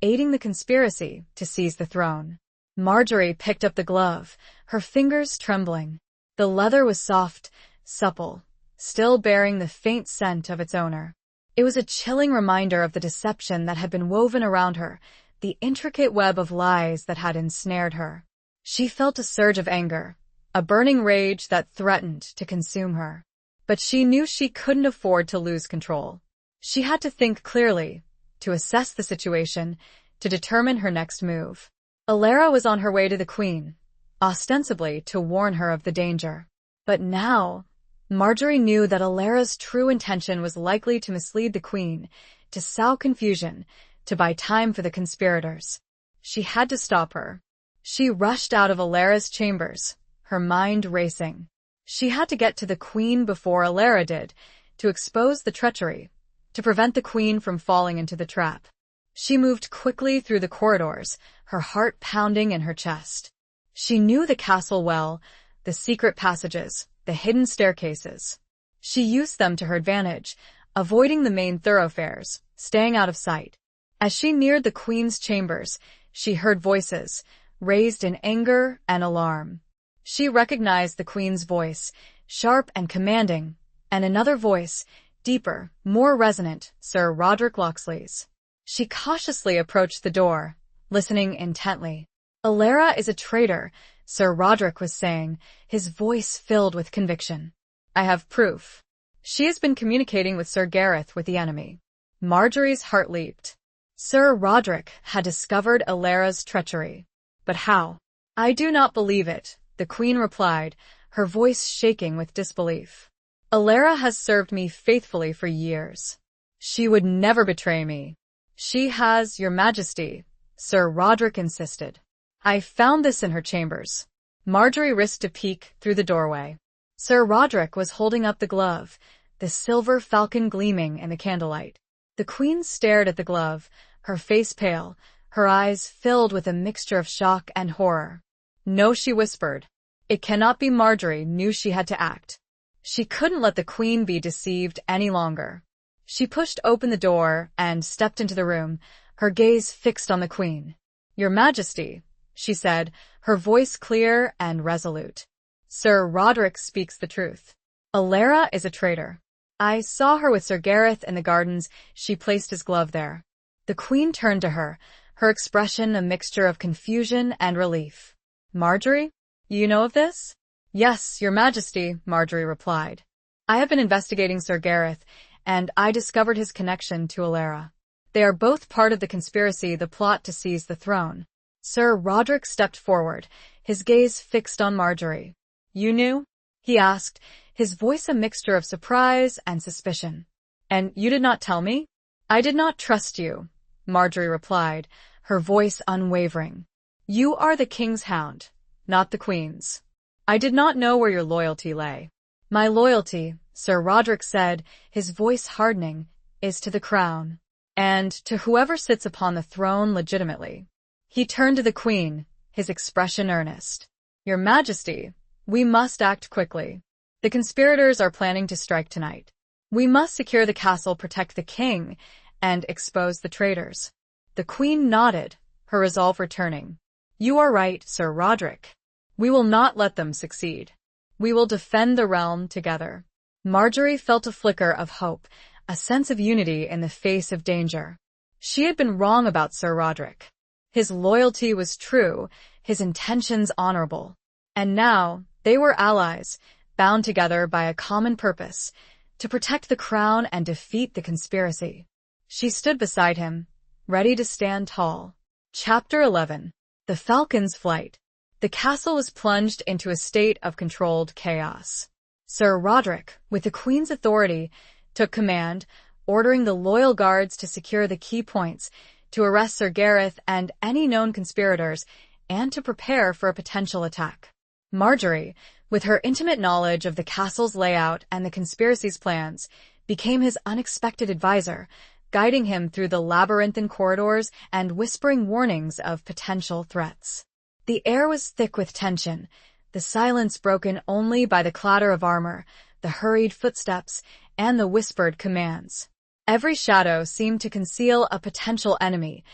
aiding the conspiracy to seize the throne. Marjorie picked up the glove, her fingers trembling. The leather was soft, supple, still bearing the faint scent of its owner. It was a chilling reminder of the deception that had been woven around her, the intricate web of lies that had ensnared her. She felt a surge of anger, a burning rage that threatened to consume her. But she knew she couldn't afford to lose control. She had to think clearly, to assess the situation, to determine her next move. Alara was on her way to the queen, ostensibly to warn her of the danger. But now, Marjorie knew that Alara's true intention was likely to mislead the queen, to sow confusion, to buy time for the conspirators. She had to stop her. She rushed out of Alara's chambers, her mind racing. She had to get to the queen before Alara did, to expose the treachery, to prevent the queen from falling into the trap. She moved quickly through the corridors, her heart pounding in her chest. She knew the castle well, the secret passages, the hidden staircases. She used them to her advantage, avoiding the main thoroughfares, staying out of sight. As she neared the queen's chambers, she heard voices, raised in anger and alarm. She recognized the queen's voice, sharp and commanding, and another voice, deeper, more resonant, Sir Roderick Locksley's. She cautiously approached the door, listening intently. "Alara is a traitor," Sir Roderick was saying, his voice filled with conviction. "I have proof. She has been communicating with Sir Gareth with the enemy." Marjorie's heart leaped. Sir Roderick had discovered Alara's treachery. But how? "I do not believe it," the queen replied, her voice shaking with disbelief. "Alara has served me faithfully for years. She would never betray me." "She has, Your Majesty," Sir Roderick insisted. "I found this in her chambers." Marjorie risked a peek through the doorway. Sir Roderick was holding up the glove, the silver falcon gleaming in the candlelight. The queen stared at the glove, her face pale, her eyes filled with a mixture of shock and horror. "No," she whispered. It cannot be. Marjorie knew she had to act. She couldn't let the queen be deceived any longer. She pushed open the door and stepped into the room, her gaze fixed on the queen. "Your Majesty," she said, her voice clear and resolute. "Sir Roderick speaks the truth. Alara is a traitor. I saw her with Sir Gareth in the gardens. She placed his glove there." The queen turned to her, her expression a mixture of confusion and relief. "Marjorie, you know of this?" Yes, Your Majesty, Marjorie replied. I have been investigating Sir Gareth, and I discovered his connection to Alara. They are both part of the conspiracy, the plot to seize the throne. Sir Roderick stepped forward, his gaze fixed on Marjorie. You knew? He asked, his voice a mixture of surprise and suspicion. And you did not tell me? I did not trust you, Marjorie replied, her voice unwavering. You are the king's hound, not the queen's. I did not know where your loyalty lay. My loyalty, Sir Roderick said, his voice hardening, is to the crown, and to whoever sits upon the throne legitimately. He turned to the queen, his expression earnest. Your Majesty, we must act quickly. The conspirators are planning to strike tonight. We must secure the castle, protect the king, and expose the traitors. The queen nodded, her resolve returning. You are right, Sir Roderick. We will not let them succeed. We will defend the realm together. Marjorie felt a flicker of hope, a sense of unity in the face of danger. She had been wrong about Sir Roderick. His loyalty was true, his intentions honorable. And now, they were allies, bound together by a common purpose, to protect the crown and defeat the conspiracy. She stood beside him, ready to stand tall. Chapter 11. The Falcon's Flight. The castle was plunged into a state of controlled chaos. Sir Roderick, with the Queen's authority, took command, ordering the loyal guards to secure the key points, to arrest Sir Gareth and any known conspirators, and to prepare for a potential attack. Marjorie, with her intimate knowledge of the castle's layout and the conspiracy's plans, became his unexpected advisor, guiding him through the labyrinthine corridors and whispering warnings of potential threats. The air was thick with tension, the silence broken only by the clatter of armor, the hurried footsteps, and the whispered commands. Every shadow seemed to conceal a potential enemy,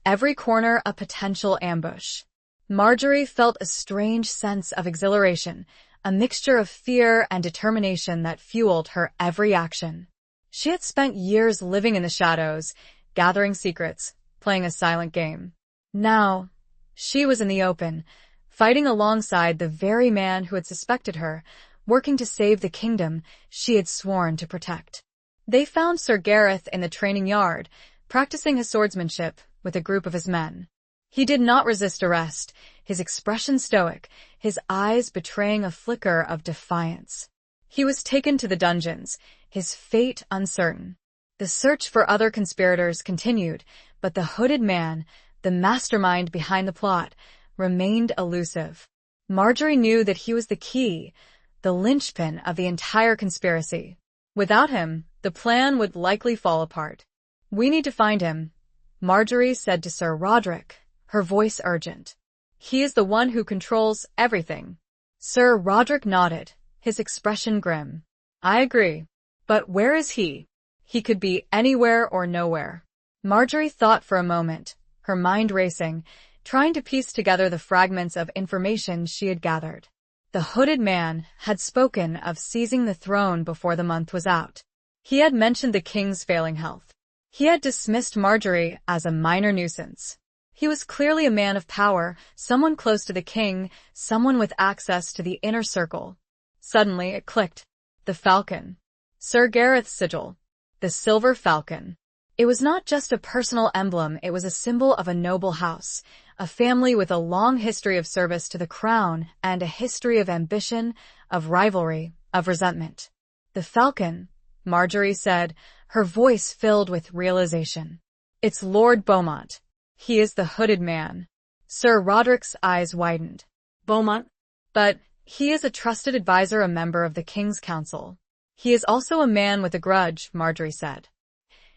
every corner a potential ambush. Marjorie felt a strange sense of exhilaration, a mixture of fear and determination that fueled her every action. She had spent years living in the shadows, gathering secrets, playing a silent game. Now, she was in the open, fighting alongside the very man who had suspected her, working to save the kingdom she had sworn to protect. They found Sir Gareth in the training yard, practicing his swordsmanship with a group of his men. He did not resist arrest, his expression stoic, his eyes betraying a flicker of defiance. He was taken to the dungeons, his fate uncertain. The search for other conspirators continued, but the hooded man, the mastermind behind the plot, remained elusive. Marjorie knew that he was the key, the linchpin of the entire conspiracy. Without him, the plan would likely fall apart. We need to find him, Marjorie said to Sir Roderick, her voice urgent. He is the one who controls everything. Sir Roderick nodded, his expression grim. I agree. But where is he? He could be anywhere or nowhere. Marjorie thought for a moment, her mind racing, trying to piece together the fragments of information she had gathered. The hooded man had spoken of seizing the throne before the month was out. He had mentioned the king's failing health. He had dismissed Marjorie as a minor nuisance. He was clearly a man of power, someone close to the king, someone with access to the inner circle. Suddenly it clicked. The falcon. Sir Gareth's sigil. The silver falcon. It was not just a personal emblem, it was a symbol of a noble house, a family with a long history of service to the crown and a history of ambition, of rivalry, of resentment. The falcon, Marjorie said, her voice filled with realization. It's Lord Beaumont. He is the hooded man. Sir Roderick's eyes widened. Beaumont? But he is a trusted advisor, a member of the King's Council. He is also a man with a grudge, Marjorie said.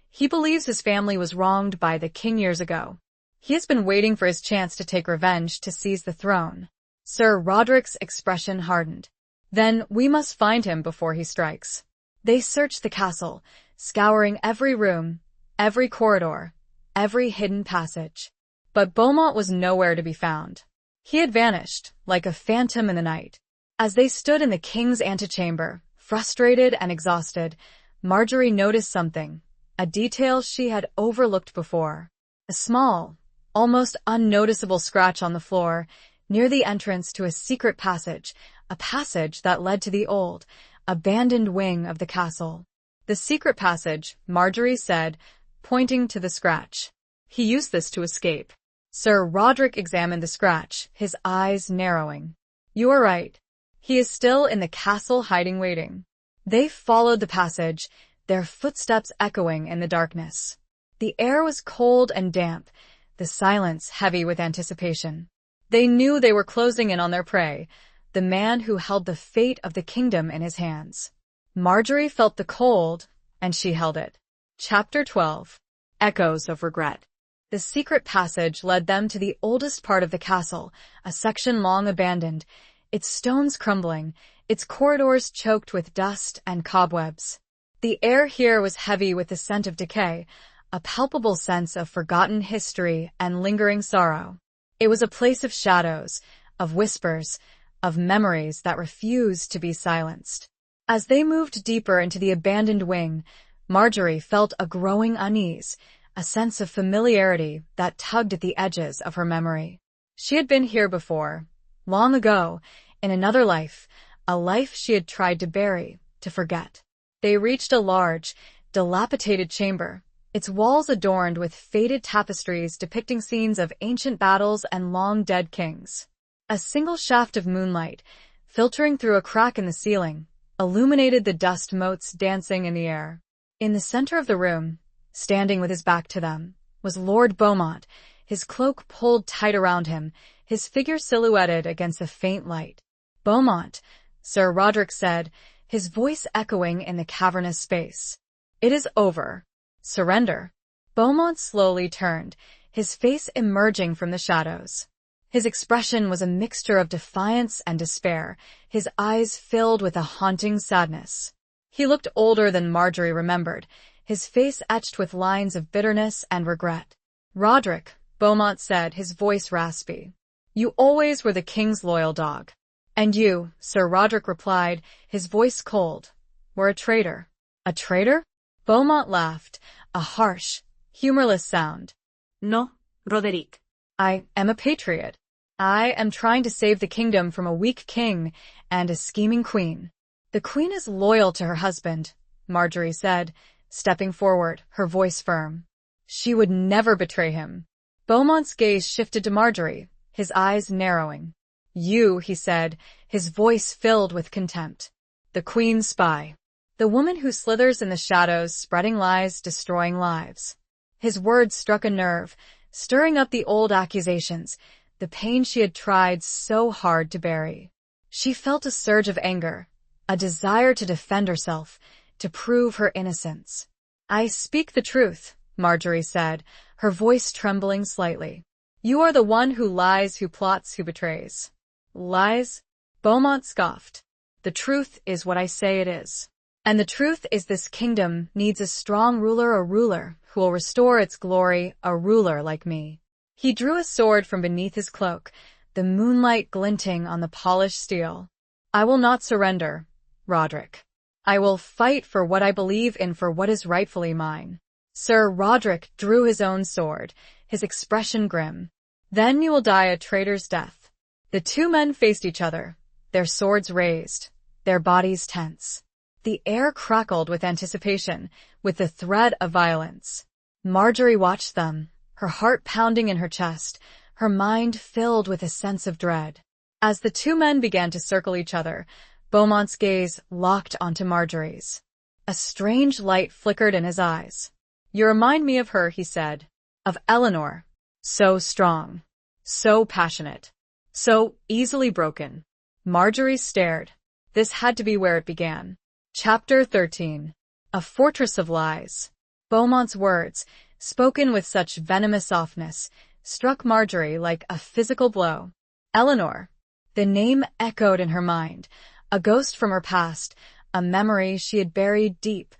He believes his family was wronged by the king years ago. He has been waiting for his chance to take revenge, to seize the throne. Sir Roderick's expression hardened. Then we must find him before he strikes. They searched the castle, scouring every room, every corridor, every hidden passage. But Beaumont was nowhere to be found. He had vanished, like a phantom in the night. As they stood in the king's antechamber, frustrated and exhausted, Marjorie noticed something, a detail she had overlooked before. A small, almost unnoticeable scratch on the floor, near the entrance to a secret passage, a passage that led to the old, abandoned wing of the castle. The secret passage, Marjorie said, pointing to the scratch. He used this to escape. Sir Roderick examined the scratch, his eyes narrowing. You are right. He is still in the castle hiding waiting. They followed the passage, their footsteps echoing in the darkness. The air was cold and damp, the silence heavy with anticipation. They knew they were closing in on their prey, the man who held the fate of the kingdom in his hands. Marjorie felt the cold, and she held it. Chapter 12. Echoes of Regret. The secret passage led them to the oldest part of the castle, a section long abandoned, its stones crumbling, its corridors choked with dust and cobwebs. The air here was heavy with the scent of decay, a palpable sense of forgotten history and lingering sorrow. It was a place of shadows, of whispers, of memories that refused to be silenced. As they moved deeper into the abandoned wing, Marjorie felt a growing unease, a sense of familiarity that tugged at the edges of her memory. She had been here before, long ago, in another life, a life she had tried to bury, to forget. They reached a large, dilapidated chamber, its walls adorned with faded tapestries depicting scenes of ancient battles and long-dead kings. A single shaft of moonlight, filtering through a crack in the ceiling, illuminated the dust motes dancing in the air. In the center of the room, standing with his back to them, was Lord Beaumont, his cloak pulled tight around him, his figure silhouetted against the faint light. Beaumont, Sir Roderick said, his voice echoing in the cavernous space. It is over. Surrender. Beaumont slowly turned, his face emerging from the shadows. His expression was a mixture of defiance and despair, his eyes filled with a haunting sadness. He looked older than Marjorie remembered, his face etched with lines of bitterness and regret. Roderick, Beaumont said, his voice raspy. You always were the king's loyal dog. And you, Sir Roderick replied, his voice cold, were a traitor. A traitor? Beaumont laughed, a harsh, humorless sound. No, Roderick. I am a patriot. I am trying to save the kingdom from a weak king and a scheming queen. The queen is loyal to her husband, Marjorie said, stepping forward, her voice firm. She would never betray him. Beaumont's gaze shifted to Marjorie, his eyes narrowing. You, he said, his voice filled with contempt. The queen's spy. The woman who slithers in the shadows, spreading lies, destroying lives. His words struck a nerve, stirring up the old accusations, the pain she had tried so hard to bury. She felt a surge of anger, a desire to defend herself, to prove her innocence. I speak the truth, Marjorie said, her voice trembling slightly. You are the one who lies, who plots, who betrays. Lies? Beaumont scoffed. The truth is what I say it is. And the truth is this kingdom needs a strong ruler, a ruler who will restore its glory, a ruler like me. He drew a sword from beneath his cloak, the moonlight glinting on the polished steel. I will not surrender, Roderick. I will fight for what I believe in, for what is rightfully mine. Sir Roderick drew his own sword, his expression grim. Then you will die a traitor's death. The two men faced each other, their swords raised, their bodies tense. The air crackled with anticipation, with the threat of violence. Marjorie watched them, her heart pounding in her chest, her mind filled with a sense of dread. As the two men began to circle each other, Beaumont's gaze locked onto Marjorie's. A strange light flickered in his eyes. You remind me of her, he said. Of Eleanor. So strong. So passionate. So easily broken. Marjorie stared. This had to be where it began. Chapter 13. A Fortress of Lies. Beaumont's words, spoken with such venomous softness, struck Marjorie like a physical blow. Eleanor. The name echoed in her mind, a ghost from her past, a memory she had buried deep,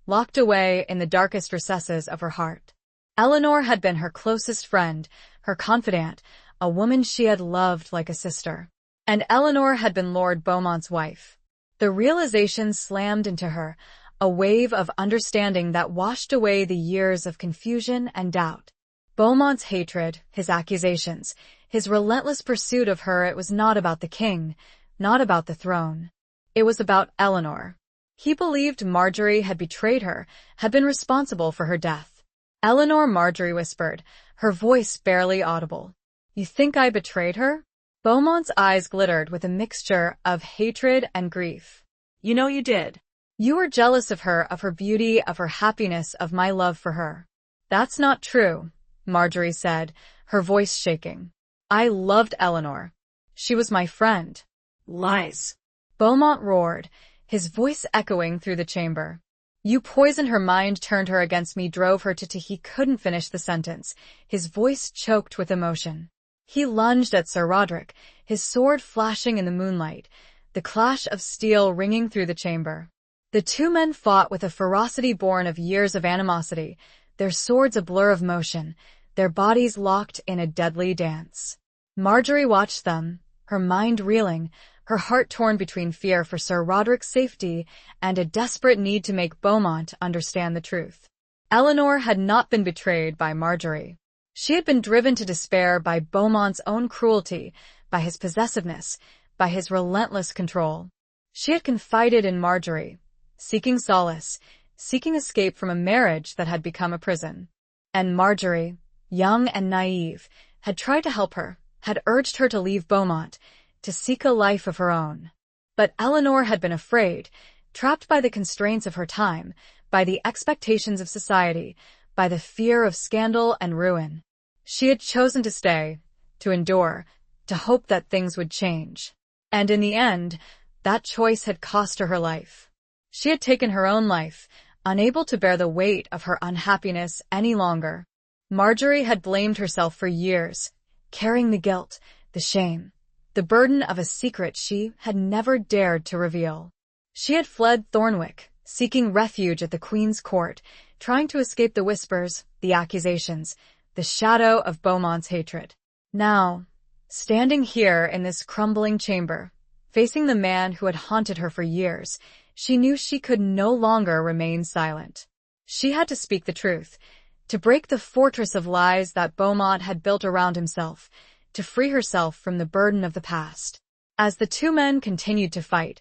locked away in the darkest recesses of her heart. Eleanor had been her closest friend, her confidant, a woman she had loved like a sister. And Eleanor had been Lord Beaumont's wife. The realization slammed into her, a wave of understanding that washed away the years of confusion and doubt. Beaumont's hatred, his accusations, his relentless pursuit of her, it was not about the king, not about the throne. It was about Eleanor. He believed Marjorie had betrayed her, had been responsible for her death. Eleanor, Marjorie whispered, her voice barely audible. You think I betrayed her? Beaumont's eyes glittered with a mixture of hatred and grief. You know you did. You were jealous of her beauty, of her happiness, of my love for her. That's not true, Marjorie said, her voice shaking. I loved Eleanor. She was my friend. Lies. Beaumont roared, his voice echoing through the chamber. You poisoned her mind, turned her against me, drove her to He couldn't finish the sentence, his voice choked with emotion. He lunged at Sir Roderick, his sword flashing in the moonlight, the clash of steel ringing through the chamber. The two men fought with a ferocity born of years of animosity, their swords a blur of motion, their bodies locked in a deadly dance. Marjorie watched them, her mind reeling, her heart torn between fear for Sir Roderick's safety and a desperate need to make Beaumont understand the truth. Eleanor had not been betrayed by Marjorie. She had been driven to despair by Beaumont's own cruelty, by his possessiveness, by his relentless control. She had confided in Marjorie, seeking solace, seeking escape from a marriage that had become a prison. And Marjorie, young and naive, had tried to help her, had urged her to leave Beaumont, to seek a life of her own. But Eleanor had been afraid, trapped by the constraints of her time, by the expectations of society, by the fear of scandal and ruin. She had chosen to stay, to endure, to hope that things would change. And in the end, that choice had cost her her life. She had taken her own life, unable to bear the weight of her unhappiness any longer. Marjorie had blamed herself for years, carrying the guilt, the shame, the burden of a secret she had never dared to reveal. She had fled Thornwick, seeking refuge at the Queen's court, trying to escape the whispers, the accusations, the shadow of Beaumont's hatred. Now, standing here in this crumbling chamber, facing the man who had haunted her for years, she knew she could no longer remain silent. She had to speak the truth, to break the fortress of lies that Beaumont had built around himself, to free herself from the burden of the past. As the two men continued to fight,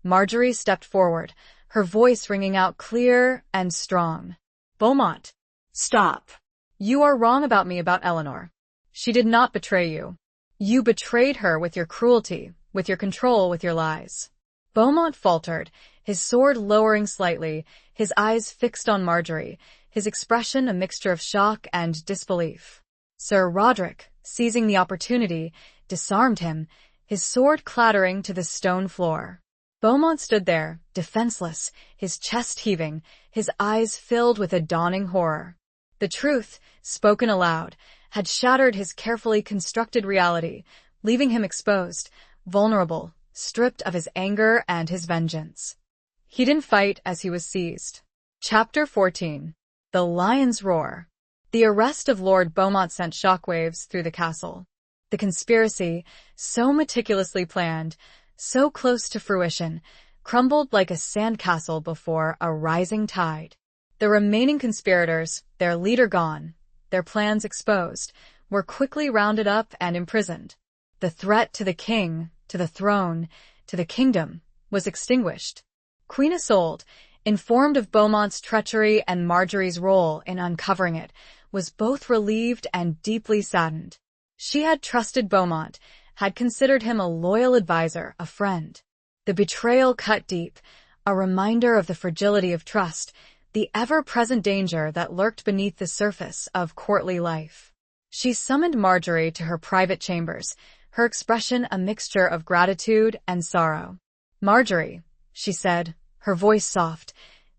Marjorie stepped forward, her voice ringing out clear and strong. Beaumont, Stop. you are wrong about me, about Eleanor. She did not betray you. You betrayed her with your cruelty, with your control, with your lies. Beaumont faltered, his sword lowering slightly, his eyes fixed on Marjorie, his expression a mixture of shock and disbelief. Sir Roderick, seizing the opportunity, disarmed him, his sword clattering to the stone floor. Beaumont stood there, defenseless, his chest heaving, his eyes filled with a dawning horror. The truth, spoken aloud, had shattered his carefully constructed reality, leaving him exposed, vulnerable, stripped of his anger and his vengeance. He didn't fight as he was seized. Chapter 14. The Lion's Roar. The arrest of Lord Beaumont sent shockwaves through the castle. The conspiracy, so meticulously planned, so close to fruition, crumbled like a sandcastle before a rising tide. The remaining conspirators, their leader gone, their plans exposed, were quickly rounded up and imprisoned. The threat to the king, to the throne, to the kingdom, was extinguished. Queen Isolde, informed of Beaumont's treachery and Marjorie's role in uncovering it, was both relieved and deeply saddened. She had trusted Beaumont, had considered him a loyal advisor, a friend. The betrayal cut deep, a reminder of the fragility of trust, the ever-present danger that lurked beneath the surface of courtly life. She summoned Marjorie to her private chambers, her expression a mixture of gratitude and sorrow. Marjorie, she said, her voice soft,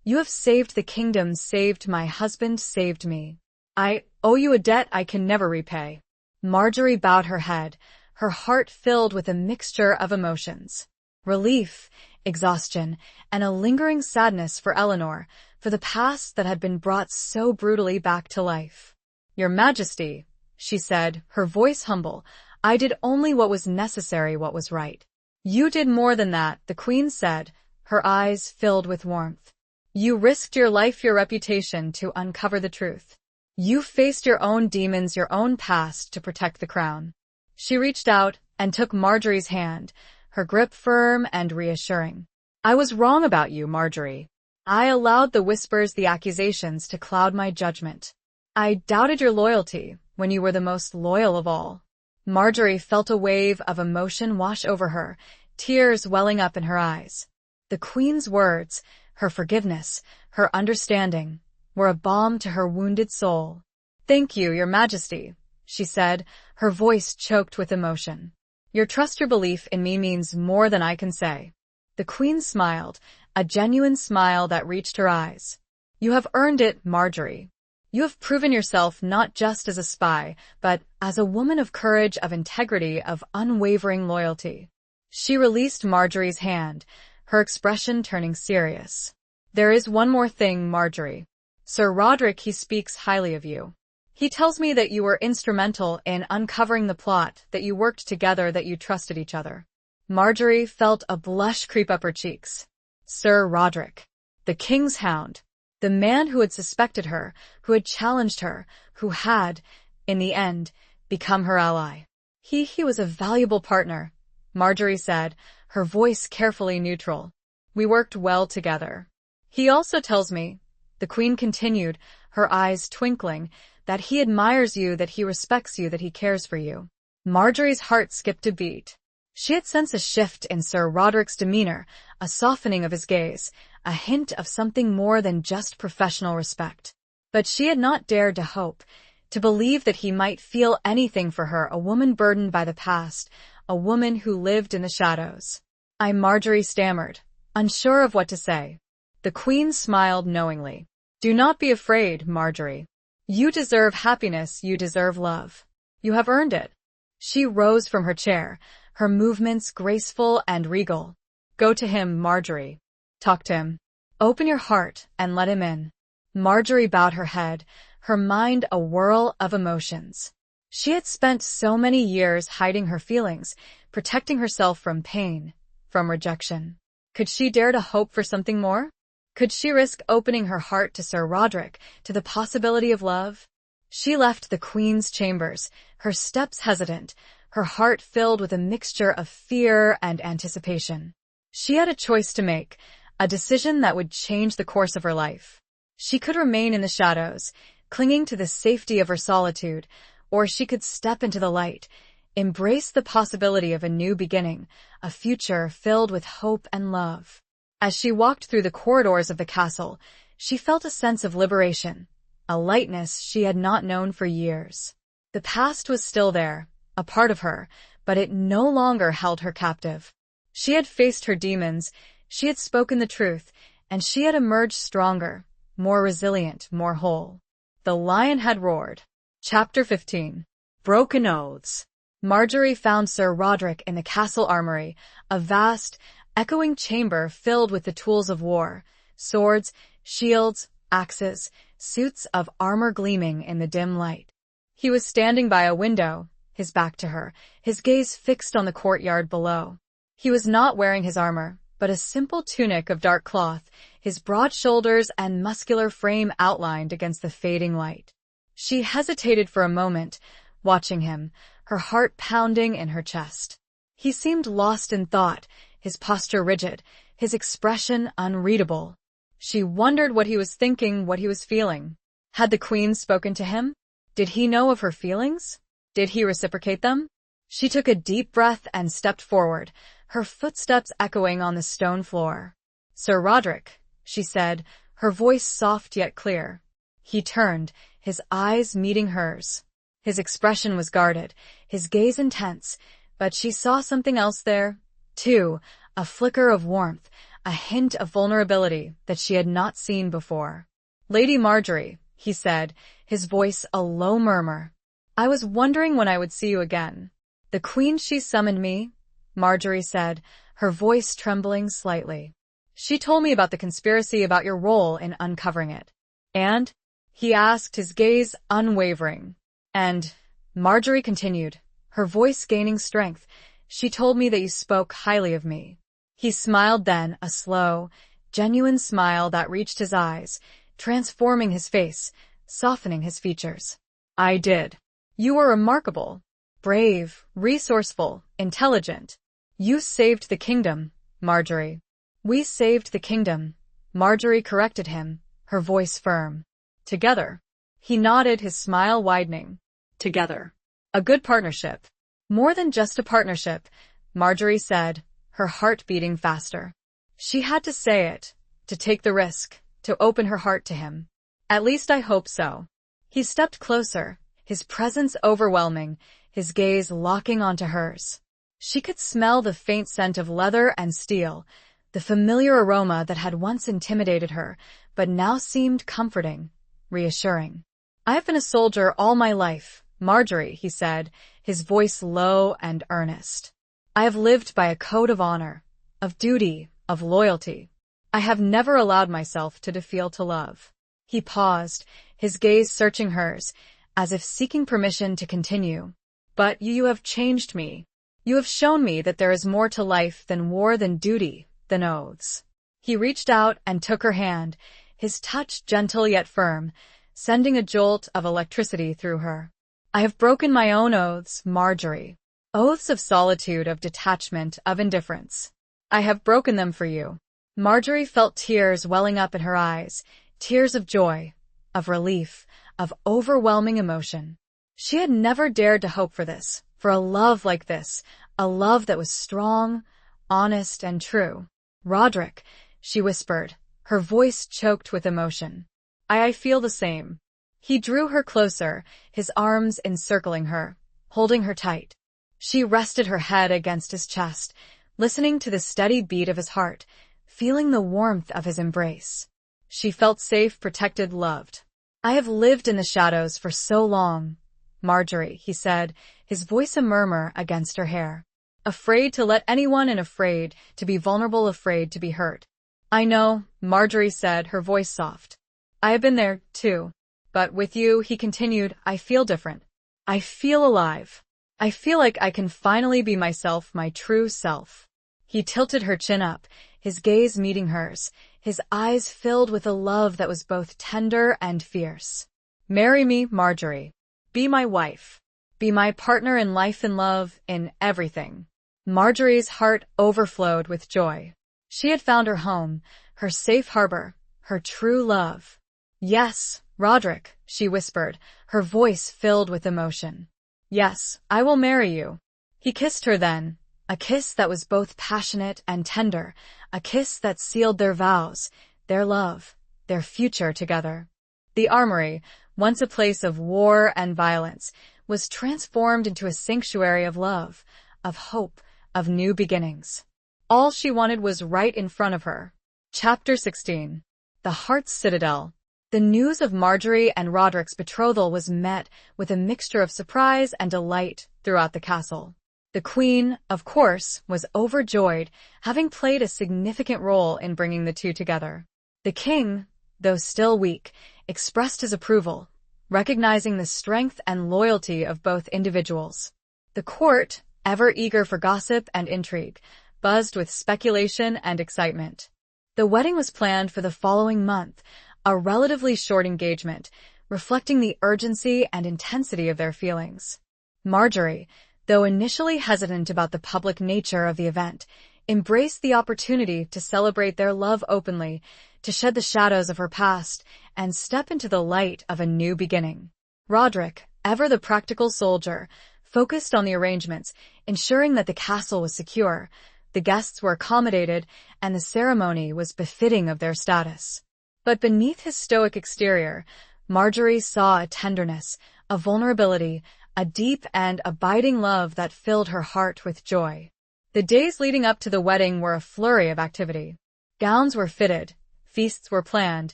you have saved the kingdom, saved my husband, saved me. I owe you a debt I can never repay. Marjorie bowed her head, her heart filled with a mixture of emotions. Relief, exhaustion, and a lingering sadness for Eleanor, for the past that had been brought so brutally back to life. Your Majesty, she said, her voice humble, I did only what was necessary, what was right. You did more than that, the Queen said, her eyes filled with warmth. You risked your life, your reputation to uncover the truth. You faced your own demons, your own past to protect the crown. She reached out and took Marjorie's hand, her grip firm and reassuring. I was wrong about you, Marjorie. I allowed the whispers, the accusations, to cloud my judgment. I doubted your loyalty when you were the most loyal of all. Marjorie felt a wave of emotion wash over her, tears welling up in her eyes. The Queen's words, her forgiveness, her understanding, were a balm to her wounded soul. "Thank you, Your Majesty," she said, her voice choked with emotion. "Your trust, your belief in me means more than I can say." The Queen smiled, a genuine smile that reached her eyes. "You have earned it, Marjorie. You have proven yourself not just as a spy, but as a woman of courage, of integrity, of unwavering loyalty." She released Marjorie's hand, her expression turning serious. "There is one more thing, Marjorie. Sir Roderick, he speaks highly of you. He tells me that you were instrumental in uncovering the plot, that you worked together, that you trusted each other." Marjorie felt a blush creep up her cheeks. Sir Roderick, the King's Hound, the man who had suspected her, who had challenged her, who had, in the end, become her ally. He was a valuable partner, Marjorie said, her voice carefully neutral. "We worked well together. He also tells me," the Queen continued, her eyes twinkling, "that he admires you, that he respects you, that he cares for you." Marjorie's heart skipped a beat. She had sensed a shift in Sir Roderick's demeanor, a softening of his gaze, a hint of something more than just professional respect. But she had not dared to hope, to believe that he might feel anything for her, a woman burdened by the past, a woman who lived in the shadows. Marjorie stammered, unsure of what to say. The Queen smiled knowingly. "Do not be afraid, Marjorie. You deserve happiness, you deserve love. You have earned it." She rose from her chair, her movements graceful and regal. "Go to him, Marjorie. Talk to him. Open your heart and let him in." Marjorie bowed her head, her mind a whirl of emotions. She had spent so many years hiding her feelings, protecting herself from pain, from rejection. Could she dare to hope for something more? Could she risk opening her heart to Sir Roderick, to the possibility of love? She left the Queen's chambers, her steps hesitant, her heart filled with a mixture of fear and anticipation. She had a choice to make, a decision that would change the course of her life. She could remain in the shadows, clinging to the safety of her solitude, or she could step into the light, embrace the possibility of a new beginning, a future filled with hope and love. As she walked through the corridors of the castle, she felt a sense of liberation, a lightness she had not known for years. The past was still there, a part of her, but it no longer held her captive. She had faced her demons, she had spoken the truth, and she had emerged stronger, more resilient, more whole. The lion had roared. Chapter 15. Broken Oaths. Marjorie found Sir Roderick in the castle armory, a vast, echoing chamber filled with the tools of war, swords, shields, axes, suits of armor gleaming in the dim light. He was standing by a window, his back to her, his gaze fixed on the courtyard below. He was not wearing his armor, but a simple tunic of dark cloth, his broad shoulders and muscular frame outlined against the fading light. She hesitated for a moment, watching him, her heart pounding in her chest. He seemed lost in thought, his posture rigid, his expression unreadable. She wondered what he was thinking, what he was feeling. Had the Queen spoken to him? Did he know of her feelings? Did he reciprocate them? She took a deep breath and stepped forward, her footsteps echoing on the stone floor. "Sir Roderick," she said, her voice soft yet clear. He turned, his eyes meeting hers. His expression was guarded, his gaze intense, but she saw something else there, too, a flicker of warmth, a hint of vulnerability that she had not seen before. "Lady Marjorie," he said, his voice a low murmur. "I was wondering when I would see you again." "The Queen, she summoned me," Marjorie said, her voice trembling slightly. "She told me about the conspiracy, about your role in uncovering it." "And?" he asked, his gaze unwavering. "And," Marjorie continued, her voice gaining strength, "she told me that you spoke highly of me." He smiled then, a slow, genuine smile that reached his eyes, transforming his face, softening his features. "I did. You were remarkable. Brave, resourceful, intelligent. You saved the kingdom, Marjorie. We saved the kingdom, Marjorie corrected him, her voice firm. Together. He nodded, his smile widening. Together. A good partnership. More than just a partnership, Marjorie said, her heart beating faster. She had to say it, to take the risk, to open her heart to him. At least I hope so. He stepped closer, his presence overwhelming, his gaze locking onto hers. She could smell the faint scent of leather and steel, the familiar aroma that had once intimidated her, but now seemed comforting, reassuring. I have been a soldier all my life, Marjorie, he said, his voice low and earnest. I have lived by a code of honor, of duty, of loyalty. I have never allowed myself to defeat to love. He paused, his gaze searching hers, as if seeking permission to continue. But you have changed me. You have shown me that there is more to life than war, than duty, than oaths. He reached out and took her hand, his touch gentle yet firm, sending a jolt of electricity through her. I have broken my own oaths, Marjorie. Oaths of solitude, of detachment, of indifference. I have broken them for you. Marjorie felt tears welling up in her eyes, tears of joy, of relief, of overwhelming emotion. She had never dared to hope for this, for a love like this, a love that was strong, honest, and true. Roderick, she whispered, her voice choked with emotion. I feel the same. He drew her closer, his arms encircling her, holding her tight. She rested her head against his chest, listening to the steady beat of his heart, feeling the warmth of his embrace. She felt safe, protected, loved. I have lived in the shadows for so long, Marjorie, he said, his voice a murmur against her hair. Afraid to let anyone in, afraid to be vulnerable, afraid to be hurt. I know, Marjorie said, her voice soft. I have been there, too. But with you, he continued, I feel different. I feel alive. I feel like I can finally be myself, my true self. He tilted her chin up, his gaze meeting hers, his eyes filled with a love that was both tender and fierce. Marry me, Marjorie. Be my wife. Be my partner in life and love, in everything. Marjorie's heart overflowed with joy. She had found her home, her safe harbor, her true love. Yes, Roderick, she whispered, her voice filled with emotion. Yes, I will marry you. He kissed her then, a kiss that was both passionate and tender, a kiss that sealed their vows, their love, their future together. The armory, once a place of war and violence, was transformed into a sanctuary of love, of hope, of new beginnings. All she wanted was right in front of her. Chapter 16. The Heart's Citadel. The news of Marjorie and Roderick's betrothal was met with a mixture of surprise and delight throughout the castle. The Queen, of course, was overjoyed, having played a significant role in bringing the two together. The King, though still weak, expressed his approval, recognizing the strength and loyalty of both individuals. The court, ever eager for gossip and intrigue, buzzed with speculation and excitement. The wedding was planned for the following month, a relatively short engagement, reflecting the urgency and intensity of their feelings. Marjorie, though initially hesitant about the public nature of the event, embraced the opportunity to celebrate their love openly, to shed the shadows of her past, and step into the light of a new beginning. Roderick, ever the practical soldier, focused on the arrangements, ensuring that the castle was secure, the guests were accommodated, and the ceremony was befitting of their status. But beneath his stoic exterior, Marjorie saw a tenderness, a vulnerability, a deep and abiding love that filled her heart with joy. The days leading up to the wedding were a flurry of activity. Gowns were fitted, feasts were planned,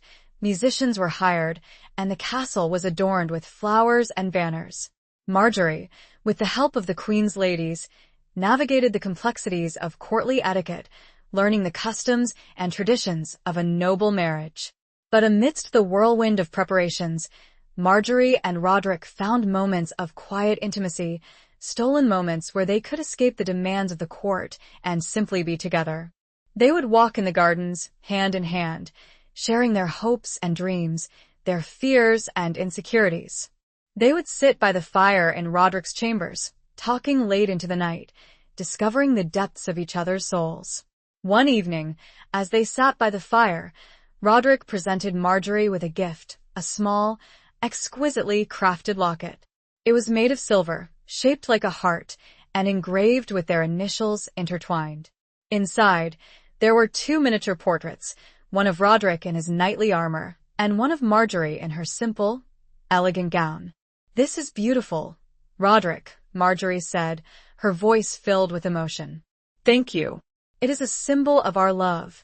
musicians were hired, and the castle was adorned with flowers and banners. Marjorie, with the help of the Queen's ladies, navigated the complexities of courtly etiquette, learning the customs and traditions of a noble marriage. But amidst the whirlwind of preparations, Marjorie and Roderick found moments of quiet intimacy, stolen moments where they could escape the demands of the court and simply be together. They would walk in the gardens, hand in hand, sharing their hopes and dreams, their fears and insecurities. They would sit by the fire in Roderick's chambers, talking late into the night, discovering the depths of each other's souls. One evening, as they sat by the fire, Roderick presented Marjorie with a gift, a small, exquisitely crafted locket. It was made of silver, shaped like a heart, and engraved with their initials intertwined. Inside, there were 2 miniature portraits, one of Roderick in his knightly armor, and one of Marjorie in her simple, elegant gown. "This is beautiful, Roderick," Marjorie said, her voice filled with emotion. Thank you. "It is a symbol of our love,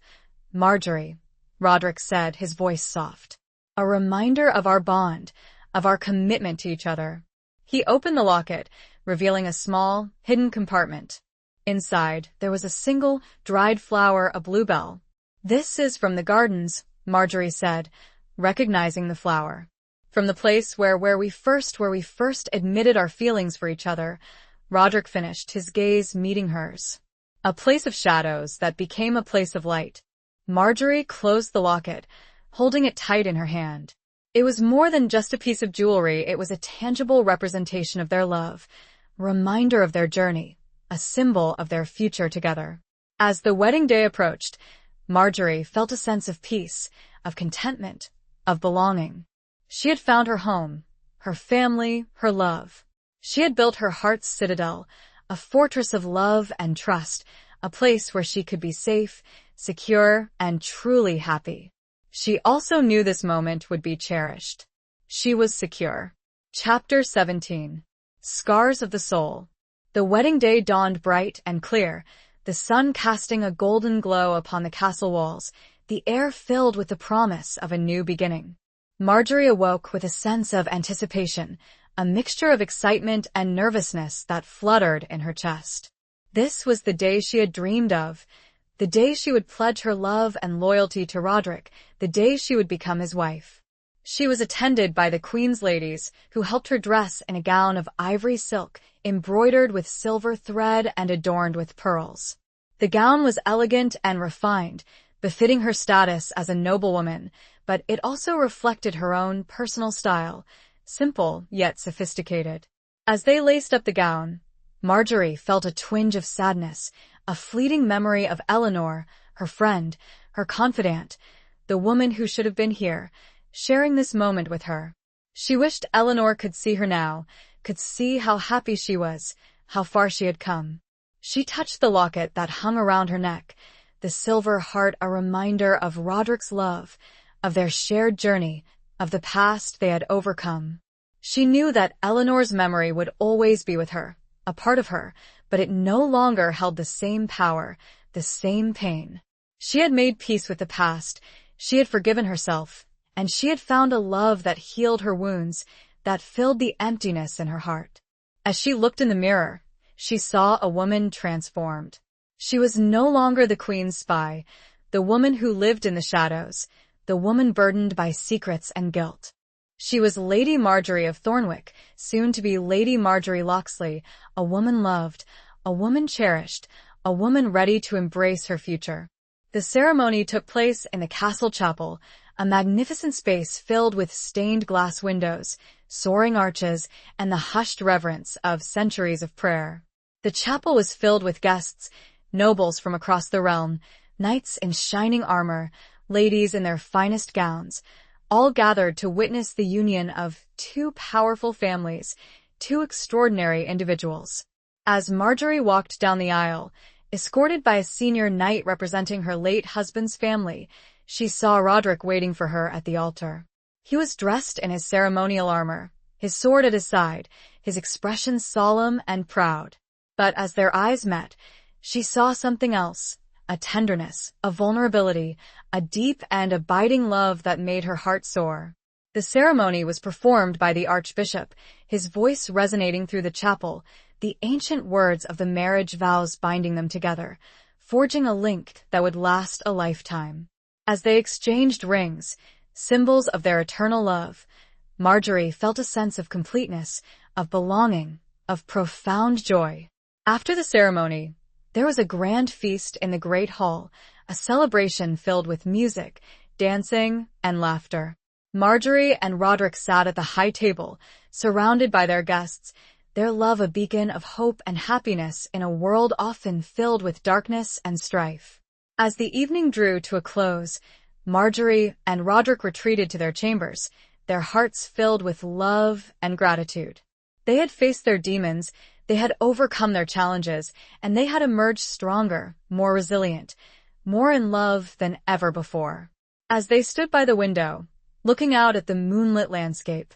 Marjorie," Roderick said, his voice soft. "A reminder of our bond, of our commitment to each other." He opened the locket, revealing a small, hidden compartment. Inside, there was a single, dried flower, a bluebell. "This is from the gardens," Marjorie said, recognizing the flower. "From the place where we first admitted our feelings for each other," Roderick finished, his gaze meeting hers. "A place of shadows that became a place of light." Marjorie closed the locket, holding it tight in her hand. It was more than just a piece of jewelry, it was a tangible representation of their love, a reminder of their journey, a symbol of their future together. As the wedding day approached, Marjorie felt a sense of peace, of contentment, of belonging. She had found her home, her family, her love. She had built her heart's citadel, a fortress of love and trust, a place where she could be safe, secure, and truly happy. She also knew this moment would be cherished. She was secure. Chapter 17. Scars of the Soul. The wedding day dawned bright and clear, the sun casting a golden glow upon the castle walls, the air filled with the promise of a new beginning. Marjorie awoke with a sense of anticipation, a mixture of excitement and nervousness that fluttered in her chest. This was the day she had dreamed of, the day she would pledge her love and loyalty to Roderick, the day she would become his wife. She was attended by the Queen's ladies, who helped her dress in a gown of ivory silk, embroidered with silver thread and adorned with pearls. The gown was elegant and refined, befitting her status as a noblewoman, but it also reflected her own personal style, simple yet sophisticated. As they laced up the gown, Marjorie felt a twinge of sadness, a fleeting memory of Eleanor, her friend, her confidant, the woman who should have been here, sharing this moment with her. She wished Eleanor could see her now, could see how happy she was, how far she had come. She touched the locket that hung around her neck, the silver heart a reminder of Roderick's love, of their shared journey, of the past they had overcome. She knew that Eleanor's memory would always be with her, a part of her, but it no longer held the same power, the same pain. She had made peace with the past, she had forgiven herself, and she had found a love that healed her wounds, that filled the emptiness in her heart. As she looked in the mirror, she saw a woman transformed. She was no longer the Queen's spy, the woman who lived in the shadows, the woman burdened by secrets and guilt. She was Lady Marjorie of Thornwick, soon to be Lady Marjorie Locksley, a woman loved, a woman cherished, a woman ready to embrace her future. The ceremony took place in the castle chapel, a magnificent space filled with stained glass windows, soaring arches, and the hushed reverence of centuries of prayer. The chapel was filled with guests, nobles from across the realm, knights in shining armor, ladies in their finest gowns, all gathered to witness the union of two powerful families, two extraordinary individuals. As Marjorie walked down the aisle, escorted by a senior knight representing her late husband's family, she saw Roderick waiting for her at the altar. He was dressed in his ceremonial armor, his sword at his side, his expression solemn and proud. But as their eyes met, she saw something else, a tenderness, a vulnerability, a deep and abiding love that made her heart soar. The ceremony was performed by the Archbishop, his voice resonating through the chapel, the ancient words of the marriage vows binding them together, forging a link that would last a lifetime. As they exchanged rings, symbols of their eternal love, Marjorie felt a sense of completeness, of belonging, of profound joy. After the ceremony, there was a grand feast in the great hall, a celebration filled with music, dancing, and laughter. Marjorie and Roderick sat at the high table, surrounded by their guests, their love a beacon of hope and happiness in a world often filled with darkness and strife. As the evening drew to a close, Marjorie and Roderick retreated to their chambers, their hearts filled with love and gratitude. They had faced their demons, they had overcome their challenges, and they had emerged stronger, more resilient, more in love than ever before. As they stood by the window, looking out at the moonlit landscape,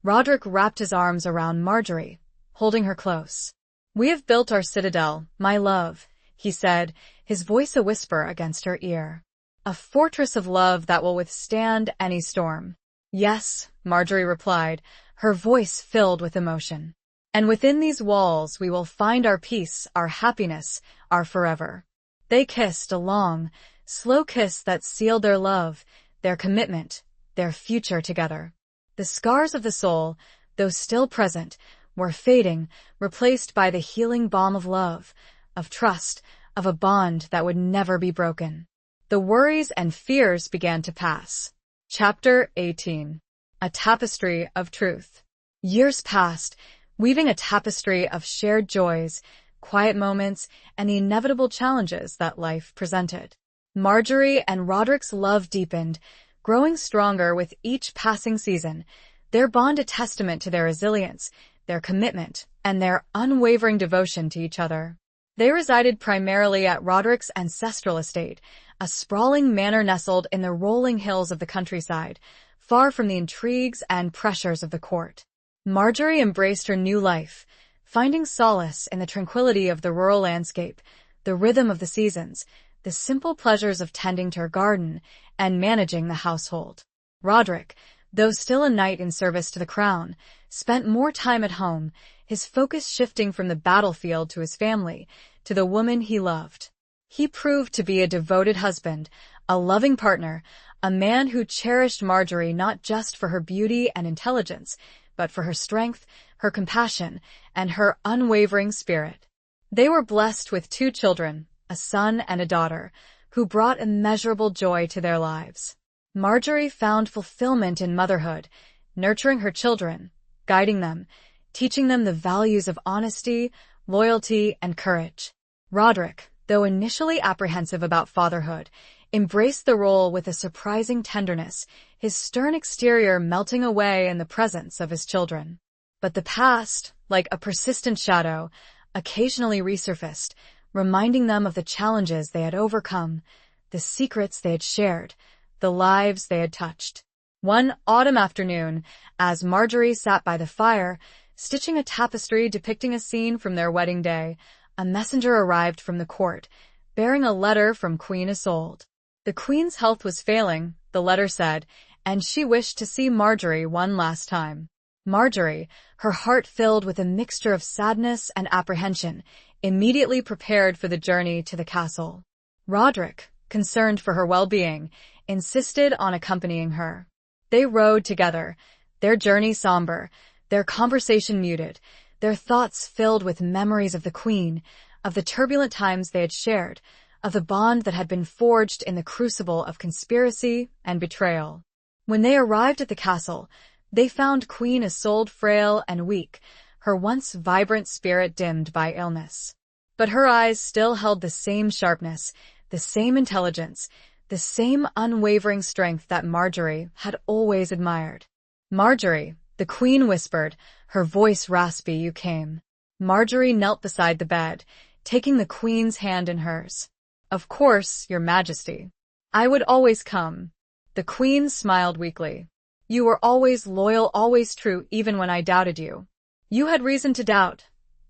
Roderick wrapped his arms around Marjorie, holding her close. "We have built our citadel, my love," he said, his voice a whisper against her ear. "A fortress of love that will withstand any storm." "Yes," Marjorie replied, her voice filled with emotion. "And within these walls we will find our peace, our happiness, our forever." They kissed a long, slow kiss that sealed their love, their commitment, their future together. The scars of the soul, though still present, were fading, replaced by the healing balm of love, of trust, of a bond that would never be broken. The worries and fears began to pass. Chapter 18. A Tapestry of Truth. Years passed, weaving a tapestry of shared joys, quiet moments, and the inevitable challenges that life presented. Marjorie and Roderick's love deepened, growing stronger with each passing season, their bond a testament to their resilience, their commitment, and their unwavering devotion to each other. They resided primarily at Roderick's ancestral estate, a sprawling manor nestled in the rolling hills of the countryside, far from the intrigues and pressures of the court. Marjorie embraced her new life, finding solace in the tranquility of the rural landscape, the rhythm of the seasons, the simple pleasures of tending to her garden and managing the household. Roderick, though still a knight in service to the crown, spent more time at home, his focus shifting from the battlefield to his family, to the woman he loved. He proved to be a devoted husband, a loving partner, a man who cherished Marjorie not just for her beauty and intelligence, but for her strength, her compassion, and her unwavering spirit. They were blessed with 2 children, a son and a daughter, who brought immeasurable joy to their lives. Marjorie found fulfillment in motherhood, nurturing her children, guiding them, teaching them the values of honesty, loyalty, and courage. Roderick, though initially apprehensive about fatherhood, embraced the role with a surprising tenderness, his stern exterior melting away in the presence of his children. But the past, like a persistent shadow, occasionally resurfaced, reminding them of the challenges they had overcome, the secrets they had shared, the lives they had touched. One autumn afternoon, as Marjorie sat by the fire, stitching a tapestry depicting a scene from their wedding day, a messenger arrived from the court, bearing a letter from Queen Isolde. The queen's health was failing, the letter said, and she wished to see Marjorie one last time. Marjorie, her heart filled with a mixture of sadness and apprehension, immediately prepared for the journey to the castle. Roderick, concerned for her well-being, insisted on accompanying her. They rode together, their journey somber, their conversation muted, their thoughts filled with memories of the Queen, of the turbulent times they had shared, of the bond that had been forged in the crucible of conspiracy and betrayal. When they arrived at the castle, they found Queen Isolde frail and weak, her once vibrant spirit dimmed by illness. But her eyes still held the same sharpness, the same intelligence, the same unwavering strength that Marjorie had always admired. "Marjorie," the queen whispered, her voice raspy, "you came." Marjorie knelt beside the bed, taking the queen's hand in hers. "Of course, your majesty. I would always come." The queen smiled weakly. "You were always loyal, always true, even when I doubted you." "You had reason to doubt,"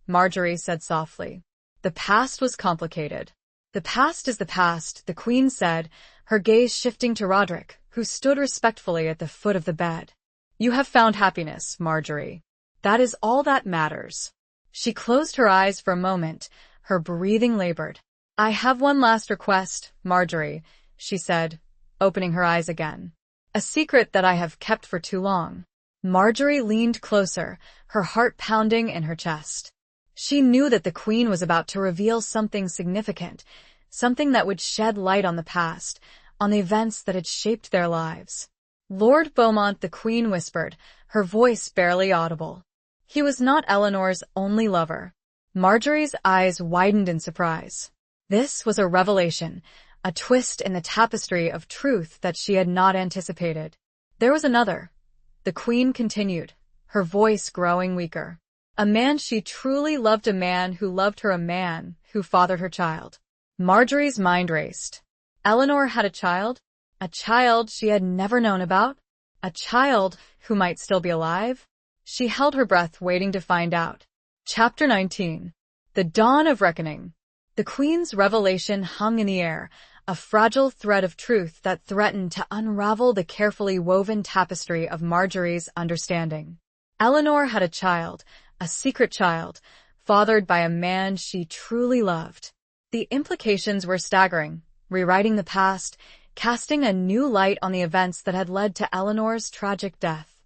Marjorie said softly. "The past was complicated." "The past is the past," the queen said, her gaze shifting to Roderick, who stood respectfully at the foot of the bed. "You have found happiness, Marjorie. That is all that matters." She closed her eyes for a moment, her breathing labored. "I have one last request, Marjorie," she said, opening her eyes again. "A secret that I have kept for too long." Marjorie leaned closer, her heart pounding in her chest. She knew that the queen was about to reveal something significant, something that would shed light on the past, on the events that had shaped their lives. "Lord Beaumont," the queen whispered, her voice barely audible. He was not Eleanor's only lover. Marjorie's eyes widened in surprise. This was a revelation, a twist in the tapestry of truth that she had not anticipated. There was another. The queen continued, her voice growing weaker. A man she truly loved, a man who loved her, a man who fathered her child. Marjorie's mind raced. Eleanor had a child she had never known about, a child who might still be alive. She held her breath, waiting to find out. Chapter 19. The Dawn of Reckoning. The queen's revelation hung in the air, a fragile thread of truth that threatened to unravel the carefully woven tapestry of Marjorie's understanding. Eleanor had a secret child, fathered by a man she truly loved. The implications were staggering, rewriting the past, casting a new light on the events that had led to Eleanor's tragic death.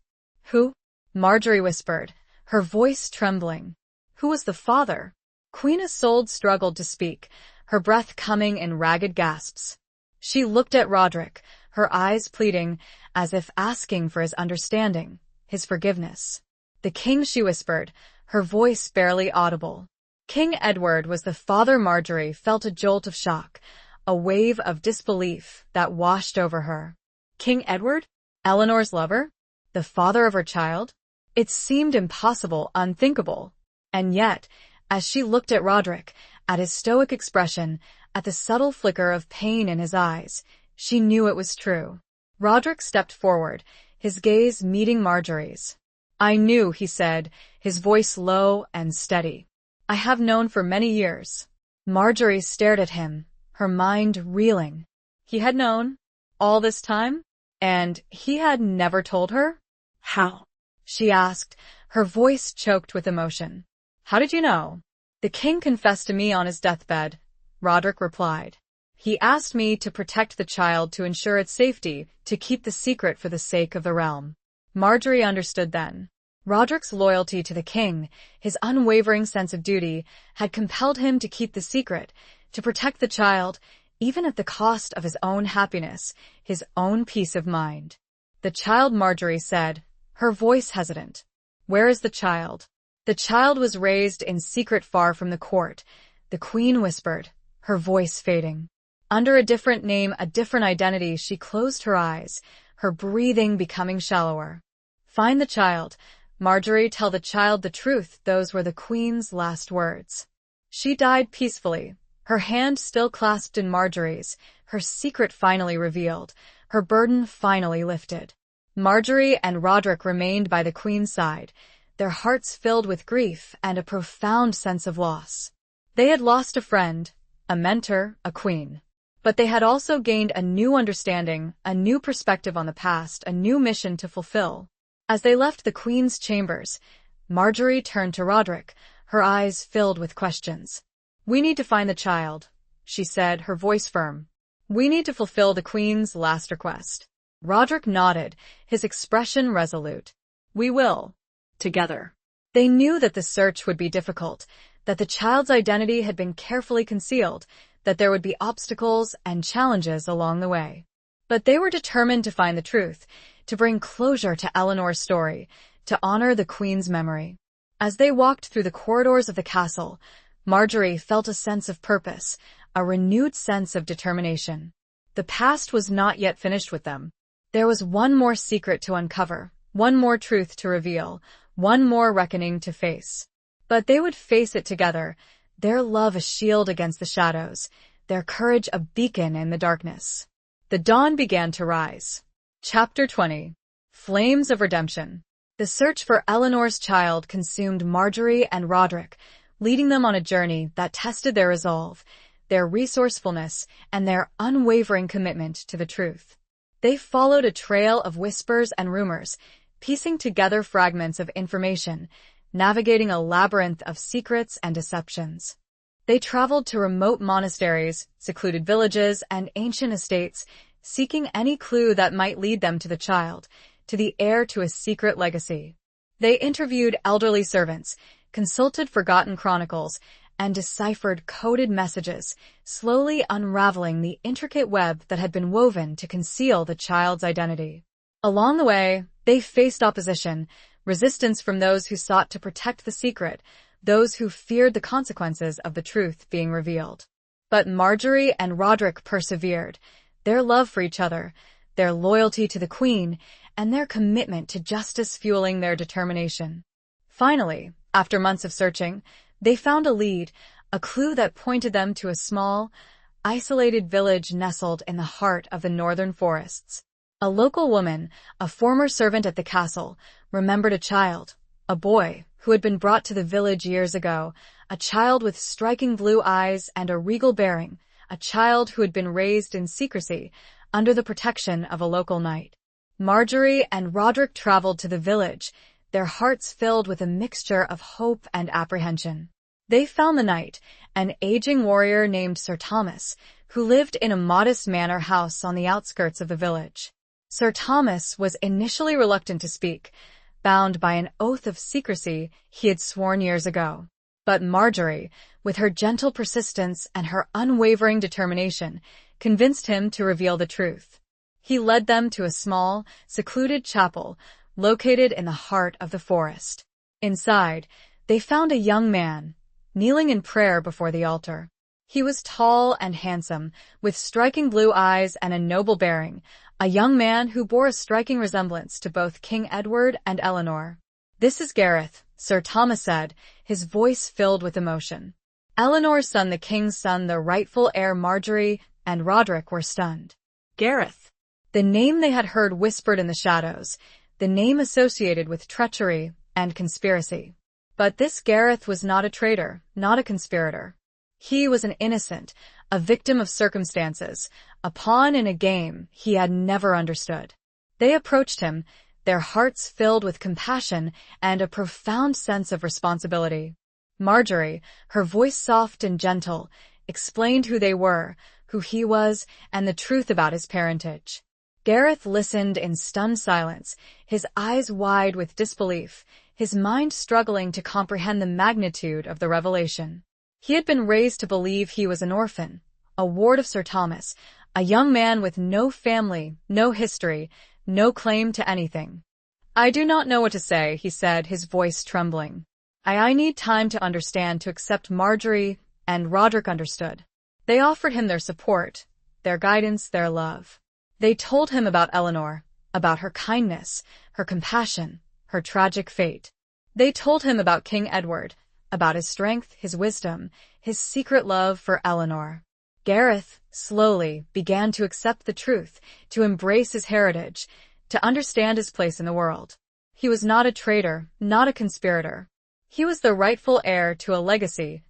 Who? Marjorie whispered, her voice trembling. Who was the father? Queen Isolde struggled to speak, her breath coming in ragged gasps. She looked at Roderick, her eyes pleading, as if asking for his understanding, his forgiveness. The king, she whispered, her voice barely audible. King Edward was the father. Marjorie felt a jolt of shock, a wave of disbelief that washed over her. King Edward? Eleanor's lover? The father of her child? It seemed impossible, unthinkable. And yet, as she looked at Roderick, at his stoic expression, at the subtle flicker of pain in his eyes, she knew it was true. Roderick stepped forward, his gaze meeting Marjorie's. I knew, he said, his voice low and steady. I have known for many years. Marjorie stared at him, her mind reeling. He had known? All this time? And he had never told her? How? She asked, her voice choked with emotion. How did you know? The king confessed to me on his deathbed, Roderick replied. He asked me to protect the child, to ensure its safety, to keep the secret for the sake of the realm. Marjorie understood then. Roderick's loyalty to the king, his unwavering sense of duty, had compelled him to keep the secret, to protect the child, even at the cost of his own happiness, his own peace of mind. The child, Marjorie said, her voice hesitant. Where is the child? The child was raised in secret far from the court, the queen whispered, her voice fading. Under a different name, a different identity, she closed her eyes, her breathing becoming shallower. Find the child. Marjorie, tell the child the truth. Those were the queen's last words. She died peacefully, her hand still clasped in Marjorie's, her secret finally revealed, her burden finally lifted. Marjorie and Roderick remained by the queen's side, their hearts filled with grief and a profound sense of loss. They had lost a friend, a mentor, a queen. But they had also gained a new understanding, a new perspective on the past, a new mission to fulfill. As they left the queen's chambers, Marjorie turned to Roderick, her eyes filled with questions. We need to find the child, she said, her voice firm. We need to fulfill the queen's last request. Roderick nodded, his expression resolute. We will. Together. They knew that the search would be difficult, that the child's identity had been carefully concealed, that there would be obstacles and challenges along the way. But they were determined to find the truth, to bring closure to Eleanor's story, to honor the queen's memory. As they walked through the corridors of the castle, Marjorie felt a sense of purpose, a renewed sense of determination. The past was not yet finished with them. There was one more secret to uncover, one more truth to reveal, one more reckoning to face. But they would face it together, their love a shield against the shadows, their courage a beacon in the darkness. The dawn began to rise. Chapter 20. Flames of Redemption. The search for Eleanor's child consumed Marjorie and Roderick, leading them on a journey that tested their resolve, their resourcefulness, and their unwavering commitment to the truth. They followed a trail of whispers and rumors, piecing together fragments of information, navigating a labyrinth of secrets and deceptions. They traveled to remote monasteries, secluded villages, and ancient estates, seeking any clue that might lead them to the child, to the heir to a secret legacy. They interviewed elderly servants, consulted forgotten chronicles, and deciphered coded messages, slowly unraveling the intricate web that had been woven to conceal the child's identity. Along the way, they faced opposition, resistance from those who sought to protect the secret, those who feared the consequences of the truth being revealed. But Marjorie and Roderick persevered, their love for each other, their loyalty to the Queen, and their commitment to justice fueling their determination. Finally, after months of searching, they found a lead, a clue that pointed them to a small, isolated village nestled in the heart of the northern forests. A local woman, a former servant at the castle, remembered a child, a boy, who had been brought to the village years ago, a child with striking blue eyes and a regal bearing, a child who had been raised in secrecy, under the protection of a local knight. Marjorie and Roderick traveled to the village, their hearts filled with a mixture of hope and apprehension. They found the knight, an aging warrior named Sir Thomas, who lived in a modest manor house on the outskirts of the village. Sir Thomas was initially reluctant to speak, bound by an oath of secrecy he had sworn years ago. But Marjorie, with her gentle persistence and her unwavering determination, convinced him to reveal the truth. He led them to a small, secluded chapel located in the heart of the forest. Inside, they found a young man, kneeling in prayer before the altar. He was tall and handsome, with striking blue eyes and a noble bearing, a young man who bore a striking resemblance to both King Edward and Eleanor. "This is Gareth," Sir Thomas said, his voice filled with emotion. Eleanor's son, the king's son, the rightful heir. Marjorie and Roderick were stunned. Gareth. The name they had heard whispered in the shadows, the name associated with treachery and conspiracy. But this Gareth was not a traitor, not a conspirator. He was an innocent, a victim of circumstances, a pawn in a game he had never understood. They approached him, their hearts filled with compassion and a profound sense of responsibility. Marjorie, her voice soft and gentle, explained who they were, who he was, and the truth about his parentage. Gareth listened in stunned silence, his eyes wide with disbelief, his mind struggling to comprehend the magnitude of the revelation. He had been raised to believe he was an orphan, a ward of Sir Thomas, a young man with no family, no history, no claim to anything. "I do not know what to say," he said, his voice trembling. I need time to understand, to accept." Marjorie and Roderick understood. They offered him their support, their guidance, their love. They told him about Eleanor, about her kindness, her compassion, her tragic fate. They told him about King Edward, about his strength, his wisdom, his secret love for Eleanor. Gareth, slowly, began to accept the truth, to embrace his heritage, to understand his place in the world. He was not a traitor, not a conspirator. He was the rightful heir to a legacy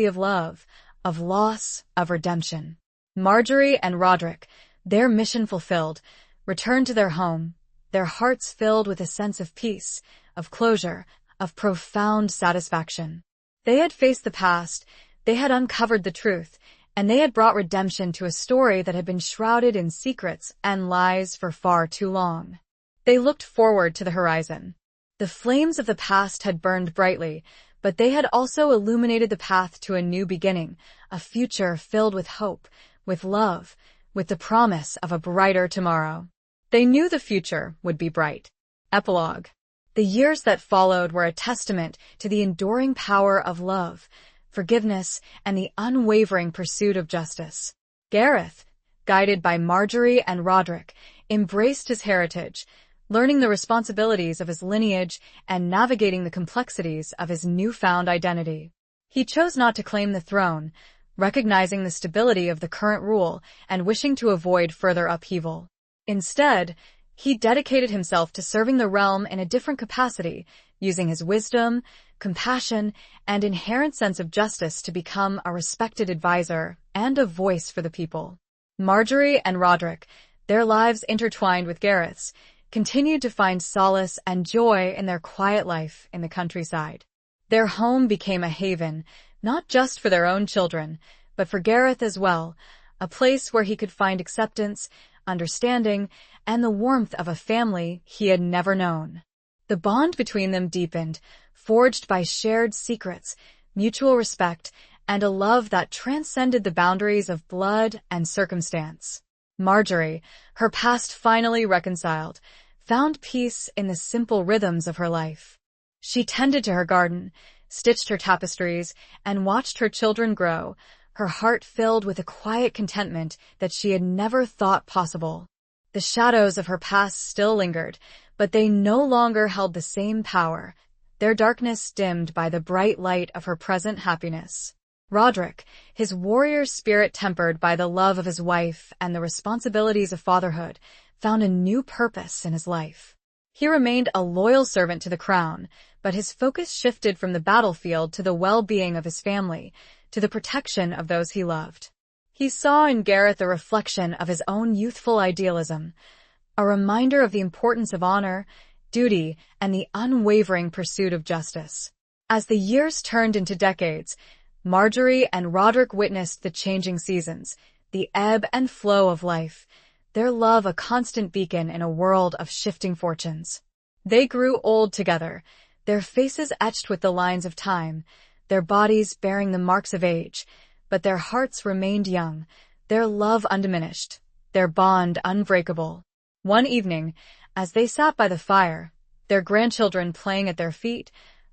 of love, of loss, of redemption. Marjorie and Roderick, their mission fulfilled, returned to their home, their hearts filled with a sense of peace, of closure, of profound satisfaction. They had faced the past, they had uncovered the truth, and they had brought redemption to a story that had been shrouded in secrets and lies for far too long. They looked forward to the horizon. The flames of the past had burned brightly, but they had also illuminated the path to a new beginning, a future filled with hope, with love, with the promise of a brighter tomorrow. They knew the future would be bright. Epilogue. The years that followed were a testament to the enduring power of love, forgiveness, and the unwavering pursuit of justice. Gareth, guided by Marjorie and Roderick, embraced his heritage, learning the responsibilities of his lineage and navigating the complexities of his newfound identity. He chose not to claim the throne, recognizing the stability of the current rule and wishing to avoid further upheaval. Instead, he dedicated himself to serving the realm in a different capacity, using his wisdom, compassion, and inherent sense of justice to become a respected advisor and a voice for the people. Marjorie and Roderick, their lives intertwined with Gareth's, continued to find solace and joy in their quiet life in the countryside. Their home became a haven, not just for their own children, but for Gareth as well, a place where he could find acceptance, understanding, and the warmth of a family he had never known. The bond between them deepened, forged by shared secrets, mutual respect, and a love that transcended the boundaries of blood and circumstance. Marjorie, her past finally reconciled, found peace in the simple rhythms of her life. She tended to her garden, stitched her tapestries, and watched her children grow, her heart filled with a quiet contentment that she had never thought possible. The shadows of her past still lingered, but they no longer held the same power, their darkness dimmed by the bright light of her present happiness. Roderick, his warrior spirit tempered by the love of his wife and the responsibilities of fatherhood, found a new purpose in his life. He remained a loyal servant to the crown, but his focus shifted from the battlefield to the well-being of his family, to the protection of those he loved. He saw in Gareth a reflection of his own youthful idealism, a reminder of the importance of honor, duty, and the unwavering pursuit of justice. As the years turned into decades, Marjorie and Roderick witnessed the changing seasons, the ebb and flow of life, their love a constant beacon in a world of shifting fortunes. They grew old together, their faces etched with the lines of time, their bodies bearing the marks of age, but their hearts remained young, their love undiminished, their bond unbreakable. One evening, as they sat by the fire, their grandchildren playing at their feet,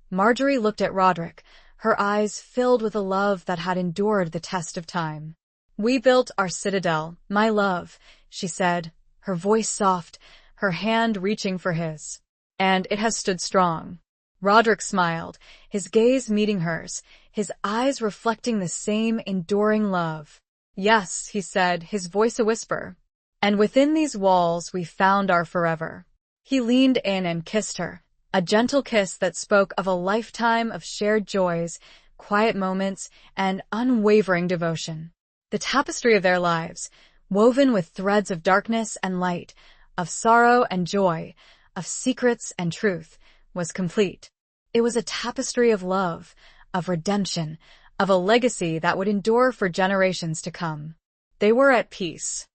Marjorie looked at Roderick, her eyes filled with a love that had endured the test of time. "We built our citadel, my love," she said, her voice soft, her hand reaching for his. "And it has stood strong." Roderick smiled, his gaze meeting hers, his eyes reflecting the same enduring love. "Yes," he said, his voice a whisper. "And within these walls we found our forever." He leaned in and kissed her, a gentle kiss that spoke of a lifetime of shared joys, quiet moments, and unwavering devotion. The tapestry of their lives, woven with threads of darkness and light, of sorrow and joy, of secrets and truth, was complete. It was a tapestry of love, of redemption, of a legacy that would endure for generations to come. They were at peace.